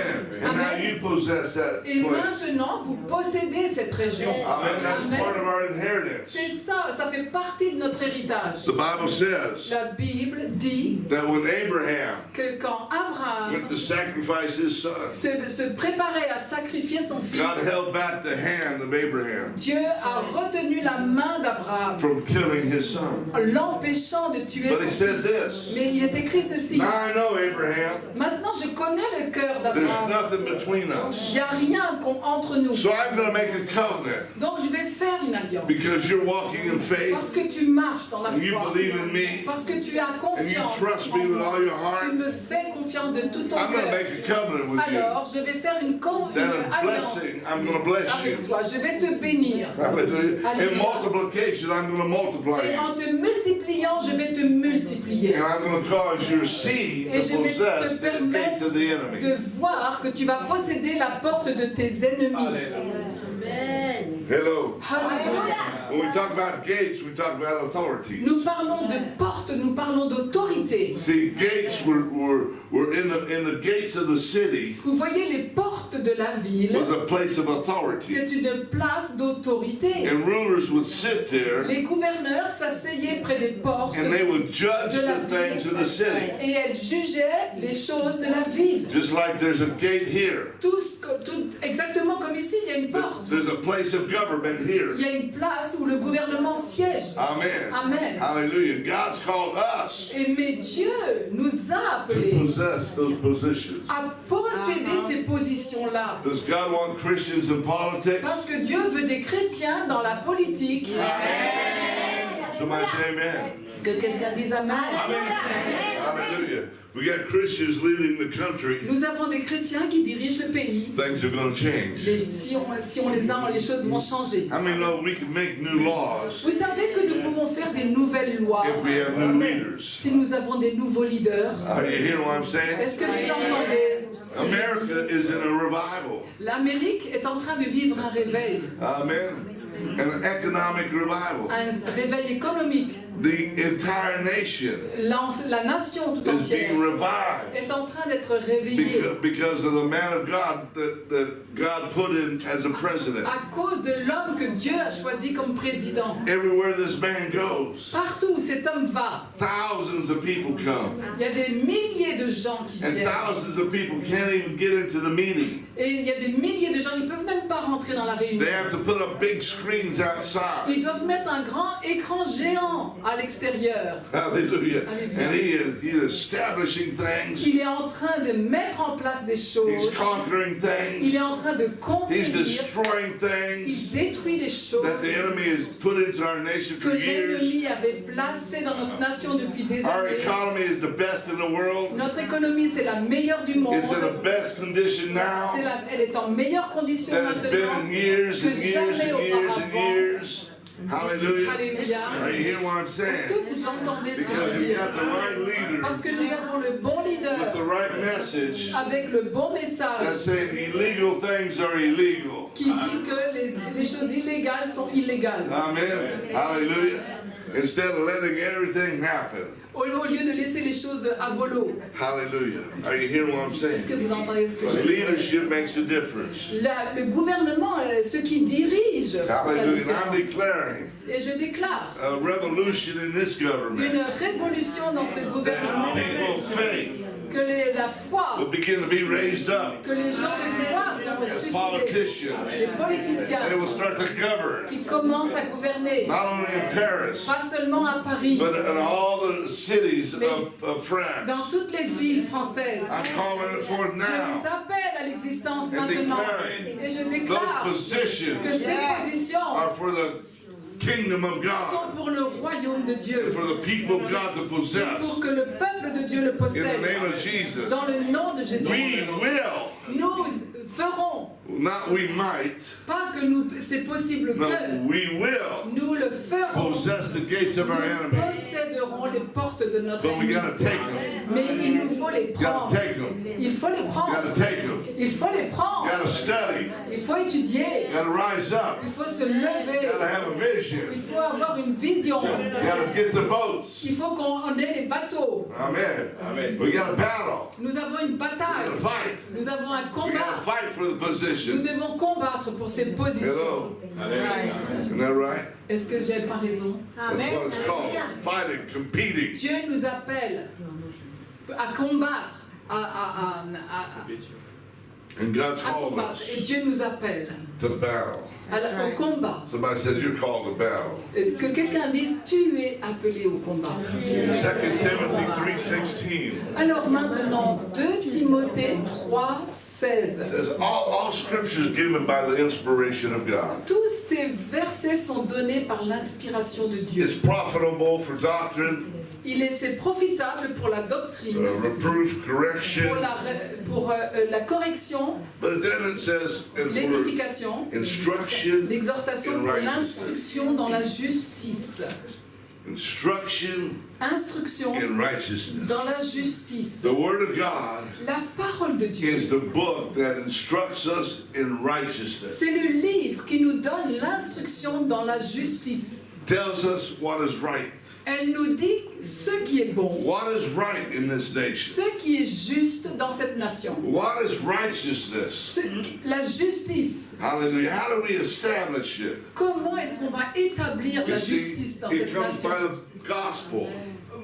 And now Amen. you possess that Et place. maintenant, vous possédez cette région. Amen. That's part of our inheritance. C'est ça, ça fait partie de notre héritage. The Bible says La Bible dit that when Abraham que quand Abraham went to sacrifice his son, se préparait à sacrifier son fils, God held back the hand of Abraham Dieu a retenu la main d'Abraham, from killing his son. l'empêchant de tuer But son he said fils. this. Mais il est écrit ceci. Now I know, Abraham, Maintenant, je connais le cœur there's d'Abraham. nothing between Il us. n'y a rien entre nous. So I'm going to make a covenant Donc, je vais faire une alliance. because you're walking in faith Parce que tu marches dans la and you foi. believe in me. Parce que lorsque tu as and you confiance trust en me with moi, all your tu heart, me fais confiance de tout ton I'm going to cœur, make a covenant with you. alors je vais faire une Then a alliance blessing, I'm going to bless you. avec toi. Je vais te bénir. Hallelujah. Hallelujah. In multiplication, I'm going to multiply Et you. en te multipliant, je vais te multiplier. And I'm going to cause your seed Et to je vais possess te the gates permettre of the enemy. de voir que tu vas posséder la porte de tes ennemis. Hello. Alléluia. When we talk about gates, we talk about authority. Nous parlons de porte, nous parlons d'autorité. See, gates were in the gates of the city Vous voyez, les portes de la ville, was a place of authority. c'est une place d'autorité. And rulers would sit there Les gouverneurs s'asseyaient près des portes and they would judge de la the things of the city. et elles jugeaient les choses de la ville. Just like there's a gate here. Tout exactement comme ici, il y a une porte. There's a place of government here. Il y a une place où le gouvernement siège. Amen. Amen. Hallelujah. God's called us Et mais Dieu nous a to appelés possess those positions. à posséder ces positions-là. Does God want Christians in politics? Parce que Dieu veut des chrétiens dans la politique. Somebody say amen. Que quelqu'un dise Amen. Hallelujah. We got Christians leading the country. Nous avons des chrétiens qui dirigent le pays. Things are going to change. Si on les a, les choses vont changer. How many know we can make new laws Vous savez que nous pouvons faire des nouvelles lois if we have new leaders? si nous avons des nouveaux leaders. Are you hearing what I'm saying? Est-ce que vous entendez ce que je dis? America is in a revival. L'Amérique est en train de vivre un réveil, Amen. An economic revival. un réveil économique. The entire nation La nation tout is entière being revived est en train d'être réveillée because of the man of God that God put in as a president. à cause de l'homme que Dieu a choisi comme président. Everywhere this man goes, Partout où cet homme va, thousands of people come. il y a des milliers de gens qui And viennent. thousands of people can't even get into the meeting. Et il y a des milliers de gens qui ne peuvent même pas rentrer dans la réunion. They have to put up big screens outside. Ils doivent mettre un grand écran géant à l'extérieur. Hallelujah. Hallelujah. And he is establishing things. Il est en train de mettre en place des He's choses. conquering Il things. est en train de He's conquérir. destroying things Il détruit des choses that the enemy has put into our nation que for years. l'ennemi avait placées dans notre nation depuis des Our années. economy is the best in the world. Notre économie, c'est la meilleure du monde. It's in the best condition now Elle est en meilleure condition than it's been maintenant in years que and years jamais and years and auparavant. years. Hallelujah. Alléluia. Are you hearing what I'm Est-ce saying? que vous entendez ce que je veux Because you dire? got the right leader Parce que nous avons le bon with leader the right message avec le bon that's message saying illegal things are illegal. qui dit que les choses illégales sont illégales. Amen. Hallelujah. Instead of letting everything happen. Au lieu de laisser les choses à volo. Hallelujah. Are you hearing what I'm Est-ce que saying? vous entendez ce que je veux dire? Leadership makes a difference. Le gouvernement, ceux qui dirigent font la Hallelujah. And I'm différence. declaring Et je déclare a revolution in this government. une révolution dans ce That gouvernement, people of faith que la foi, will begin to be raised up que les gens de foi sont as suscités, politicians. les And politiciens they will start to govern, qui commencent à gouverner, not only in Paris, pas seulement à Paris, but in all the cities of France. dans toutes les villes françaises. I'm calling it forth Je les now. appelle à l'existence And maintenant. declaring Et je those déclare positions que ces positions are for the kingdom of God, sont pour le royaume de Dieu, for the people of God to et possess. pour que le peuple de Dieu le In the possède. name of Jesus, Dans le nom de Jésus, we will, nous ferons, not we might, pas que nous, c'est possible no, que, we will nous le ferons. possess the gates of our Nous enemy. posséderons les portes de notre But we ennemi. gotta take them. Mais il nous faut les Gotta prendre. take them. Il faut les prendre. Gotta take them. Il faut les prendre. Gotta study. Il faut étudier. Gotta rise up. Il faut se lever. Gotta have a vision. Il faut avoir une vision. Gotta get the votes. Il faut qu'on ait les bateaux. Amen. We gotta battle. Nous avons une We bataille. gotta fight. Nous avons un We gotta combat. fight for the Nous position. devons combattre pour ces positions. Hello. Isn't that right? Est-ce que j'ai pas raison? That's what it's called. Fighting, competing. Dieu nous appelle à combattre, And God's à called combattre. Et us Dieu nous appelle to battle. au combat. Somebody said you're called to battle. Que quelqu'un dise, tu es appelé au combat. 2 Timothy 3:16. Alors maintenant, 2 Timothée 3, 16. It says, all scripture is given by the inspiration of God. Tous ces versets sont donnés par l'inspiration de Dieu. It's profitable for doctrine, C'est profitable pour la doctrine, reproof, correction. pour la correction, But then it says, and for l'édification, instruction, l'exhortation pour l'instruction dans la justice. instruction Instruction in righteousness. dans la justice. The Word of God La parole de Dieu, is the book that instructs us in righteousness. c'est le livre qui nous donne l'instruction dans la justice. Tells us what is right. Elle nous dit ce qui est bon, What is right in this nation? ce qui est juste dans cette nation. What is righteousness? La justice. Hallelujah. How do we establish it? Comment est-ce qu'on va établir la You see, justice dans it cette comes nation? by the gospel.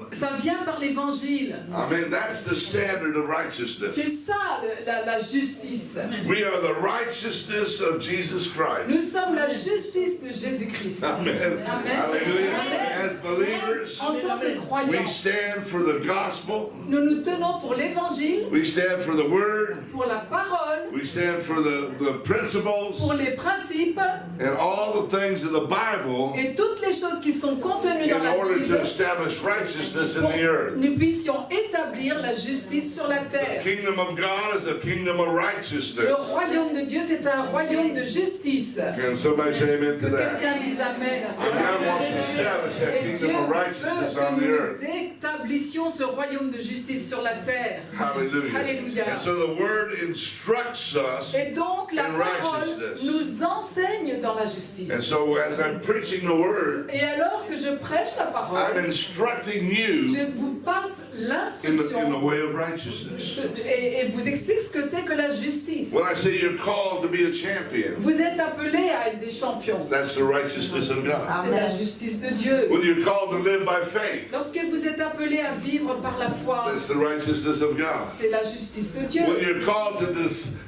Ça vient par l'évangile. I mean, that's the standard of righteousness. C'est ça la justice. We are the righteousness of Jesus Christ. Nous sommes la justice de Jésus-Christ. Amen. Amen. Hallelujah. Amen. As believers, En tant que we croyants, stand for the gospel. nous nous tenons pour l'évangile, We stand for the word. pour la parole, We stand for the principles pour les principes and all the things of the Bible et toutes les choses qui sont contenues dans in la order to Bible establish righteousness in pour the que earth. nous puissions établir la justice sur la The terre. kingdom of God is a kingdom of Le righteousness. royaume de Dieu, c'est un royaume de justice. Can somebody say amen Que to that? quelqu'un dise Amen à And cela. God wants to establish that Et Dieu kingdom of veut righteousness que on the nous earth. établissions ce royaume de justice sur la terre. Hallelujah. Alléluia. And so the word instructs us. Et donc la In parole righteousness. nous enseigne dans la And justice. so as I'm preaching the word, Et alors que je prêche la I'm parole, instructing you je vous passe in the l'instruction way of righteousness. et vous explique ce que c'est que la justice. When I say you're called to be a champion, Vous êtes appelés à être des champions. that's the righteousness of God. C'est la justice de Dieu. When you're called to live by faith, Lorsque vous êtes appelés à vivre par la foi, that's the righteousness of God. c'est la justice de Dieu. When you're called to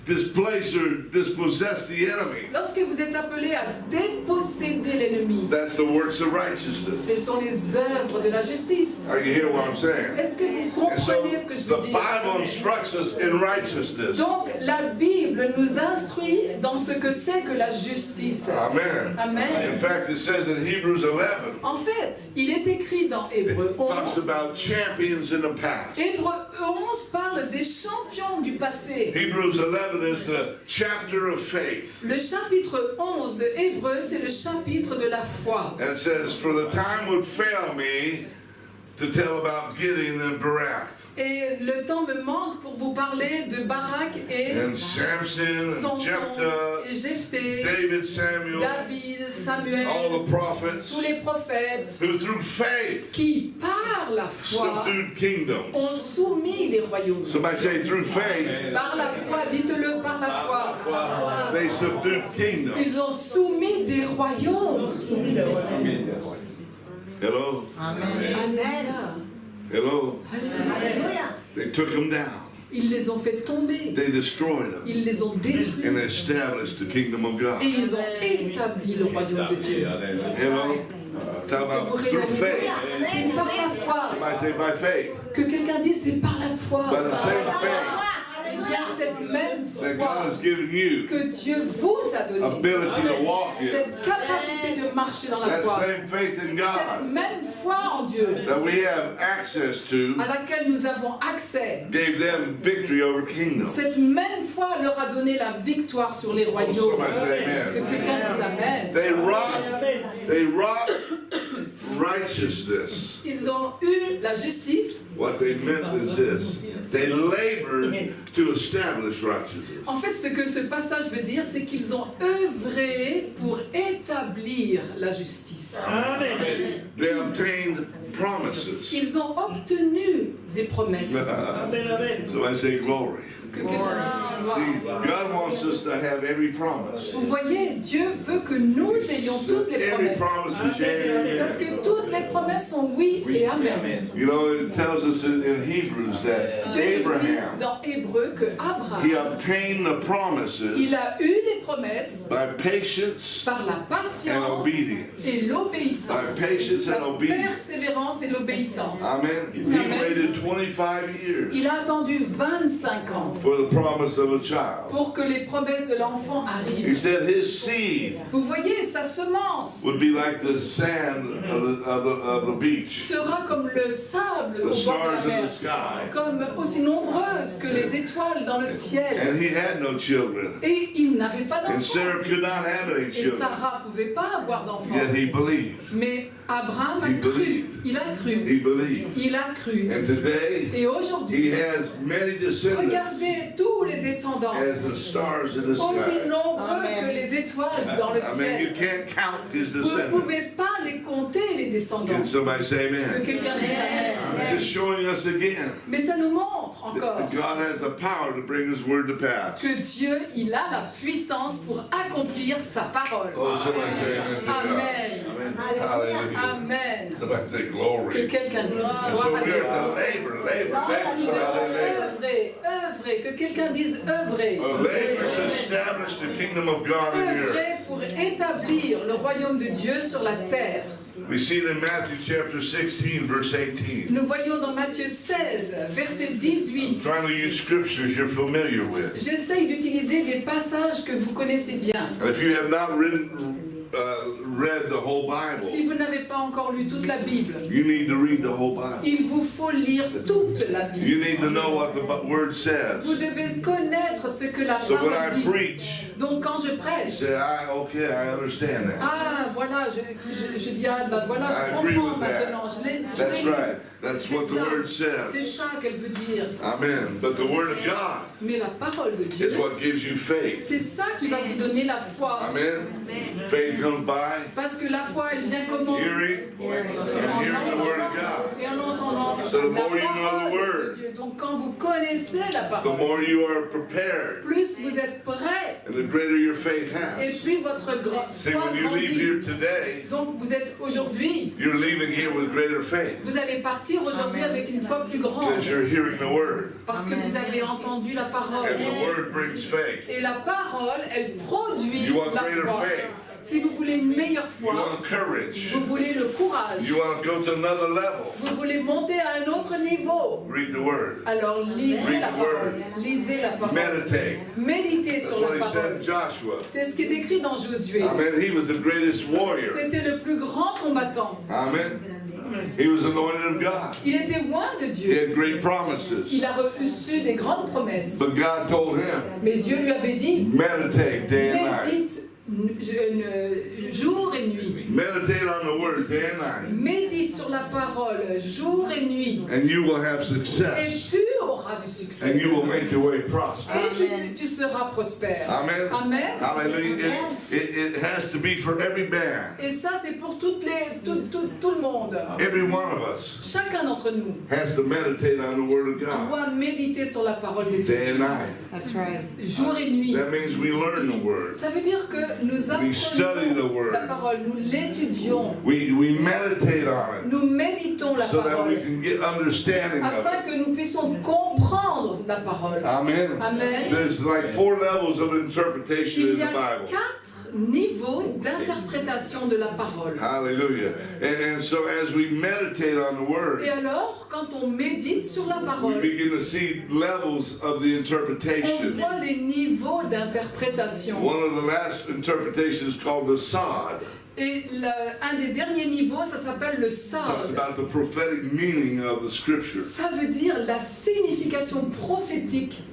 displace or dispossess the enemy, Lorsque vous êtes appelés à déposséder l'ennemi, that's the works of righteousness. ce sont les œuvres de la justice. Are you hearing what I'm saying? Est-ce que vous And so comprenez ce que je veux the dire? Bible instructs us in righteousness. Donc la Bible nous instruit dans ce que c'est que la justice. Amen. Amen. In fact, it says in Hebrews 11, En fait, il est écrit dans Hébreux it talks 11. about champions in the past. Hébreux 11 parle des champions du passé. Hebrews 11 is the chapter of faith. Le chapitre 11 de Hébreux, c'est le chapitre de la foi. And it says, for the time would fail me to tell about Gideon and Barak, Et le temps me manque pour vous parler de Barak et and Samson and Samson Jephthah, et Jephthé, David, Samuel, David, all Samuel, the prophets tous les prophètes who through faith qui, par la foi, subdued kingdoms. ont soumis les royaumes. Somebody say through faith, Par la foi, dites-le, par la foi. they subdued kingdoms. Ils ont soumis des royaumes. Hello? Alléluia. Hello? Alléluia. Alléluia. They took them down. Ils les ont fait tomber. They destroyed them Ils les ont détruits. and established the kingdom of God. Et ils ont établi le royaume de Dieu. Hello? Talk Est-ce que vous about through réalisez? faith. C'est par la foi. Somebody say by faith. Que quelqu'un dise c'est par la foi. By the same faith Eh bien, cette même that God foi has given you que Dieu vous a donnée, ability to walk in. cette capacité de marcher dans la That foi, same faith in cette God même foi en Dieu that we have access to à laquelle nous avons accès, gave them victory over kingdoms. cette même foi leur a donné la victoire sur les royaumes. Somebody say Que amen. quelqu'un dise Amen. They wrought righteousness. Ils ont eu la justice. What they meant is this. They labored to establish righteousness. En fait, ce que ce passage veut dire, c'est qu'ils ont œuvré pour établir la justice. They obtained promises. Ils ont obtenu des promesses. So I say glory. Que quelqu'un dise gloire. See, God wants us to have every promise. Vous voyez, Dieu veut que nous ayons toutes les Every promesses. promise is yea Parce and amen. que toutes les promesses sont oui et amen. You know, it tells us in Hebrews that Dieu nous dit Abraham, dans Hébreu que he Abraham, obtained the promises il a eu les promesses by patience par la and patience obedience. et l'obéissance. By patience and La obedience. persévérance et l'obéissance. Amen. He Amen. waited 25 years Il a attendu 25 ans for the promise of a child. pour que les promesses de l'enfant He arrivent. said his seed Vous voyez, sa semence would be like the sand of the beach, sera comme le sable the au bord de stars la in the mer, sky. comme aussi nombreuse que les étoiles dans le ciel. And he had no children. Et il n'avait pas And d'enfant. Sarah could not have any Et children. Sarah ne pouvait pas avoir d'enfant. Yet he believed. Mais Abraham He a cru. believed. Il a cru. He believed. Il a cru. And today, Et he aujourd'hui, has many descendants regardez tous les descendants, as the stars in the aussi sky. nombreux que les étoiles dans le I mean, you ciel. can't count his Vous ne descendants. pouvez pas les compter, les descendants. Can somebody say Que amen? quelqu'un dise Amen. Just showing us again Mais ça nous montre encore that God has the power to bring his word to pass. que Dieu, il a la puissance pour accomplir sa parole. Oh, somebody say amen. to God. Amen. Hallelujah. Amen. Somebody say Que glory. quelqu'un dise And so gloire à we Dieu. are to labor. Nous Somebody devons say labor. œuvrer, que quelqu'un dise œuvrer. Labor to establish the kingdom of God in the earth. Œuvrer pour établir le royaume de Dieu sur la terre. We see it in Matthew chapter 16, verse 18. Nous voyons dans Matthieu 16, verset 18. Trying to use scriptures you're familiar with. J'essaye d'utiliser des passages que vous connaissez bien. And if you have not read the whole Bible, Si vous n'avez pas encore lu toute la Bible, you need to read the whole Bible. il vous faut lire toute la Bible. You need to know what the word Vous says. devez connaître ce que la So when parole I dit. preach, Donc quand je prêche, say, okay, I understand that. ah voilà, je dis, ah ben voilà, I je agree comprends with that. maintenant. Je l'ai That's lu. right. That's C'est what the ça. word C'est says. ça qu'elle veut dire. Amen. But the word of God Mais la parole de Dieu, is what gives you faith. c'est ça qui va vous donner la foi. Amen. Faith comes by Parce que la foi, elle vient comment? hearing and hearing the word of God. Et en entendant So the la more you know the parole word, de Dieu. Donc quand vous connaissez la the parole, more you are prepared plus vous êtes prêts and the greater your faith et has. plus votre See, foi when you leave grandit. here today, Donc vous êtes aujourd'hui, you're leaving here with greater faith vous allez partir aujourd'hui avec une foi plus grande because you're hearing the word. parce que vous avez entendu la parole. And the word brings faith. Et la parole, elle produit You want la greater foi. faith. Si vous voulez une meilleure You foi, want courage. vous voulez le courage, You want to go to another level. vous voulez monter à un autre niveau, Read the word. alors lisez la parole. Lisez la parole. Meditate. Méditez That's sur what la he said parole. in Joshua. C'est ce qui est écrit dans Josué. Amen. He was the greatest warrior. C'était le plus grand combattant. Amen. He was anointed of God. Il était loin de He Dieu. had great promises. Il a reçu des grandes promesses. But God told him, Mais Dieu lui avait dit, meditate day and night. médite jour et nuit. Meditate on the word day and night. Médite sur la parole jour et nuit. And you will have Et success. tu auras du And succès. you will make your way prosper. Et tu seras prospère. Amen. Amen. Hallelujah. It has to be for every man. Et ça, c'est pour tout le monde. Every one of us Chacun d'entre nous has to meditate on the word of God doit méditer sur la parole de Dieu. day and night. That's right. Jour et nuit. That means we learn the word. Ça veut dire que nous study the apprenons word. la parole, nous l'étudions, We meditate on it nous méditons la so that we parole, can get understanding of afin it. que nous puissions comprendre la parole. Amen. Amen. There's like 4 levels of interpretation Il in y the a Bible. 4 niveaux d'interprétation de la parole. Hallelujah. And so as we meditate on the word, Et alors, quand on médite sur la we parole, begin to see levels of the on interpretation. voit les niveaux d'interprétation. One of the last interpretations called the sod. Et un des derniers niveaux, ça s'appelle le Talks sod. about the prophetic meaning of the scripture. Ça veut dire la signification prophétique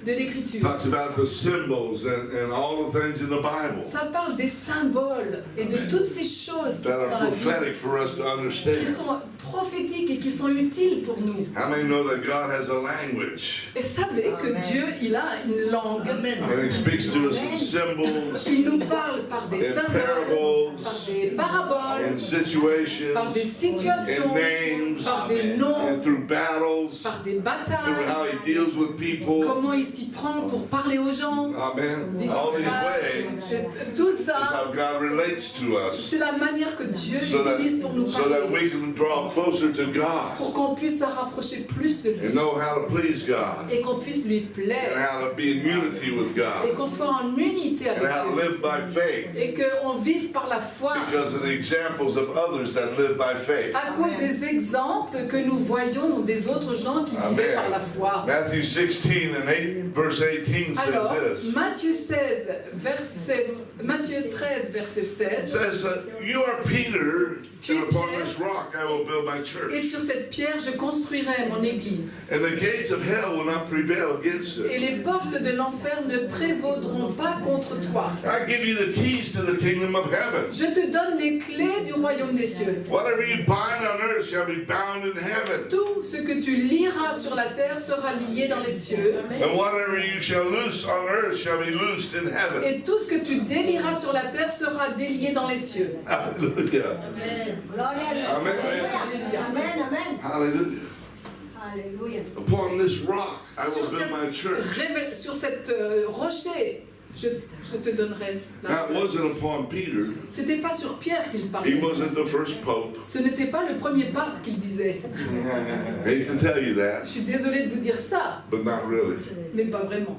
de l'écriture. Talks about the symbols and all the things in the Bible Ça parle des symboles et de toutes ces choses qui that sont dans are la Bible, prophetic for us to qui understand. sont prophétiques et qui sont utiles pour nous. How many know that God has a language Et savez que Dieu, il a une langue. and He speaks to us in symbols, Il nous parle par des in symboles, parables, par des paraboles, in situations, par des situations, in names, par des noms, and through battles, par des through how batailles, He deals with people. comment il s'y prend pour parler aux gens. Amen. Des All these messages. ways Tout is ça, how God relates to us, c'est la manière que Dieu so that, utilise pour nous so that parler, we can draw closer to God pour qu'on puisse se rapprocher plus de and lui know how to please God et qu'on puisse lui and plaire how to be in unity with et God qu'on soit en unité avec and how to Dieu live by faith et qu'on vive par la foi because of the examples of others that live by faith. à cause des exemples que nous voyons des autres gens qui vivaient par la foi. Matthew 16 and 8, verse 18 Alors, says this. Matthieu 13, verset It 16, says, you are Peter, Tu and es upon Pierre. this rock I will build my et church. sur cette pierre je construirai mon église. And the gates of hell will not prevail against Et it. les portes de l'enfer ne prévaudront pas contre toi. I give you the keys to the kingdom of heaven. Je te donne les clés du royaume des cieux. Whatever you bind on earth shall be bound in heaven. Tout ce que tu lieras sur la terre sera lié dans les cieux. And whatever you shall loose on earth shall be loosed in heaven. Et tout ce que tu délieras sur la terre sera délié dans les cieux. Hallelujah. Gloria a Dios. Amen. Alléluia. Amen, amen. Hallelujah. Aleluya. Upon this rock I will build my church. Sur cette rocher, je te donnerai la That place. wasn't upon Peter. C'était pas sur Pierre qu'il He parlait. wasn't the first pope. Ce n'était pas le premier pape qu'il disait. I hate to tell you Je that, suis désolée de vous dire ça, but not really. mais pas vraiment.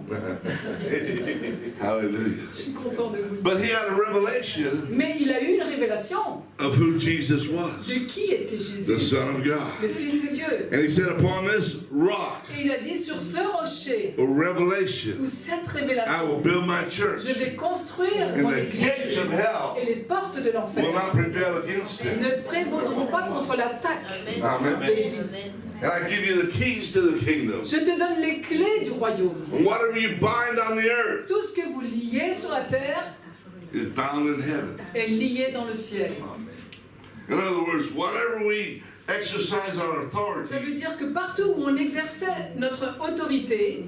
Hallelujah. Je suis content de vous dire. But he had a revelation Mais il a eu une révélation of who Jesus was, de qui était the Jésus, Son of le God. Fils de Dieu. And he said, upon this rock, Et il a dit sur ce rocher, a revelation, ou cette I révélation, will build my church. je vais construire And mon the église. gates of hell Et les portes de l'enfer will not prevail against it. ne prévaudront pas contre l'attaque de Amen. l'église. And I give you the keys to the kingdom. Je te donne les clés du royaume. And whatever you bind on the earth Tout ce que vous liez sur la terre is bound in heaven. est lié dans le ciel. In other words, whatever we exercise our Ça authority, veut dire que partout où on exerçait notre autorité,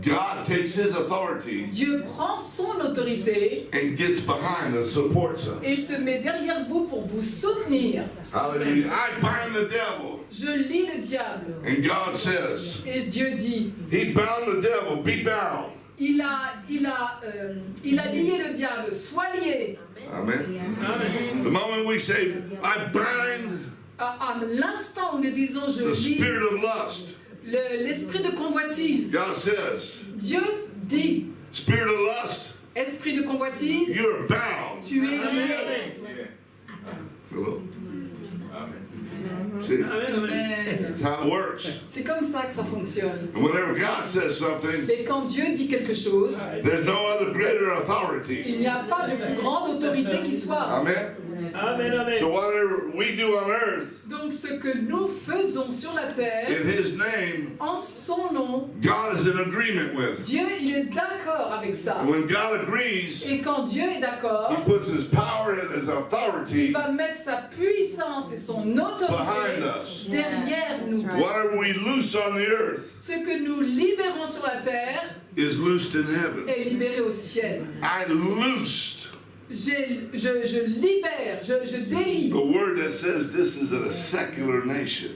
God takes his authority Dieu prend son autorité and gets behind us, supports us. et se met derrière vous pour vous soutenir. Hallelujah. I bind the devil. Je lie le diable. And God says, Et Dieu dit, he bound the devil, be bound. il a lié le diable, sois lié. Amen. The moment we say, I bind À l'instant où nous disons je the lie spirit of lust, l'esprit de convoitise, God says, Dieu dit, spirit of lust, esprit de convoitise, you're bound. tu es lié. Hello? See, Amen. that's how it works. C'est comme ça que ça fonctionne. And whenever God says something, Et quand Dieu dit quelque chose, there's no other greater authority. il n'y a pas de plus grande autorité qui soit. Amen. Amen, amen. So whatever we do on earth, Donc ce que nous faisons sur la terre, in his name, en son nom, God is in agreement with. Dieu il est d'accord avec ça. And when God agrees, Et quand Dieu est he d'accord, puts his power and his il authority va mettre sa puissance et son autorité behind us. derrière nous. Whatever we loose on the earth Ce que nous libérons sur la terre is loosed in heaven. est libéré au ciel. I loosed Je libère, je délie. the word that says this is a secular nation.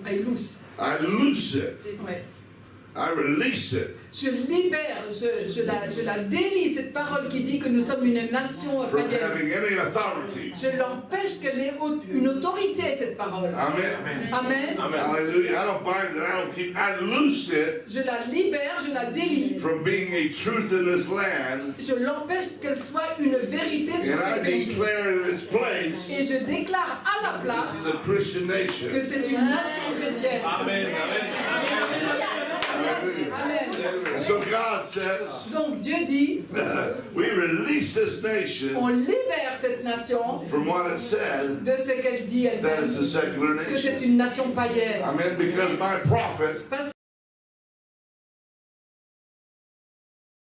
I loose. I loose it. Ouais. I release it Je libère, je la délie, cette parole qui dit que nous sommes une nation from païenne. having any authority. Je l'empêche qu'elle ait une autorité, cette parole. Amen. Amen. Hallelujah. I don't bind it. I don't keep. I loose it Je la libère, je la délie. from being a truth in this land, Je l'empêche qu'elle soit une vérité sur and ce I pays. declare in its place Et je déclare à la this place is a Christian nation. que c'est une nation chrétienne. Amen, amen. Amen. Amen. And so God says, Donc Dieu dit, we release this nation on libère cette nation from what it said de ce qu'elle dit that elle-même, it's a secular que nation. c'est une nation païenne. Amen. Because my prophet Parce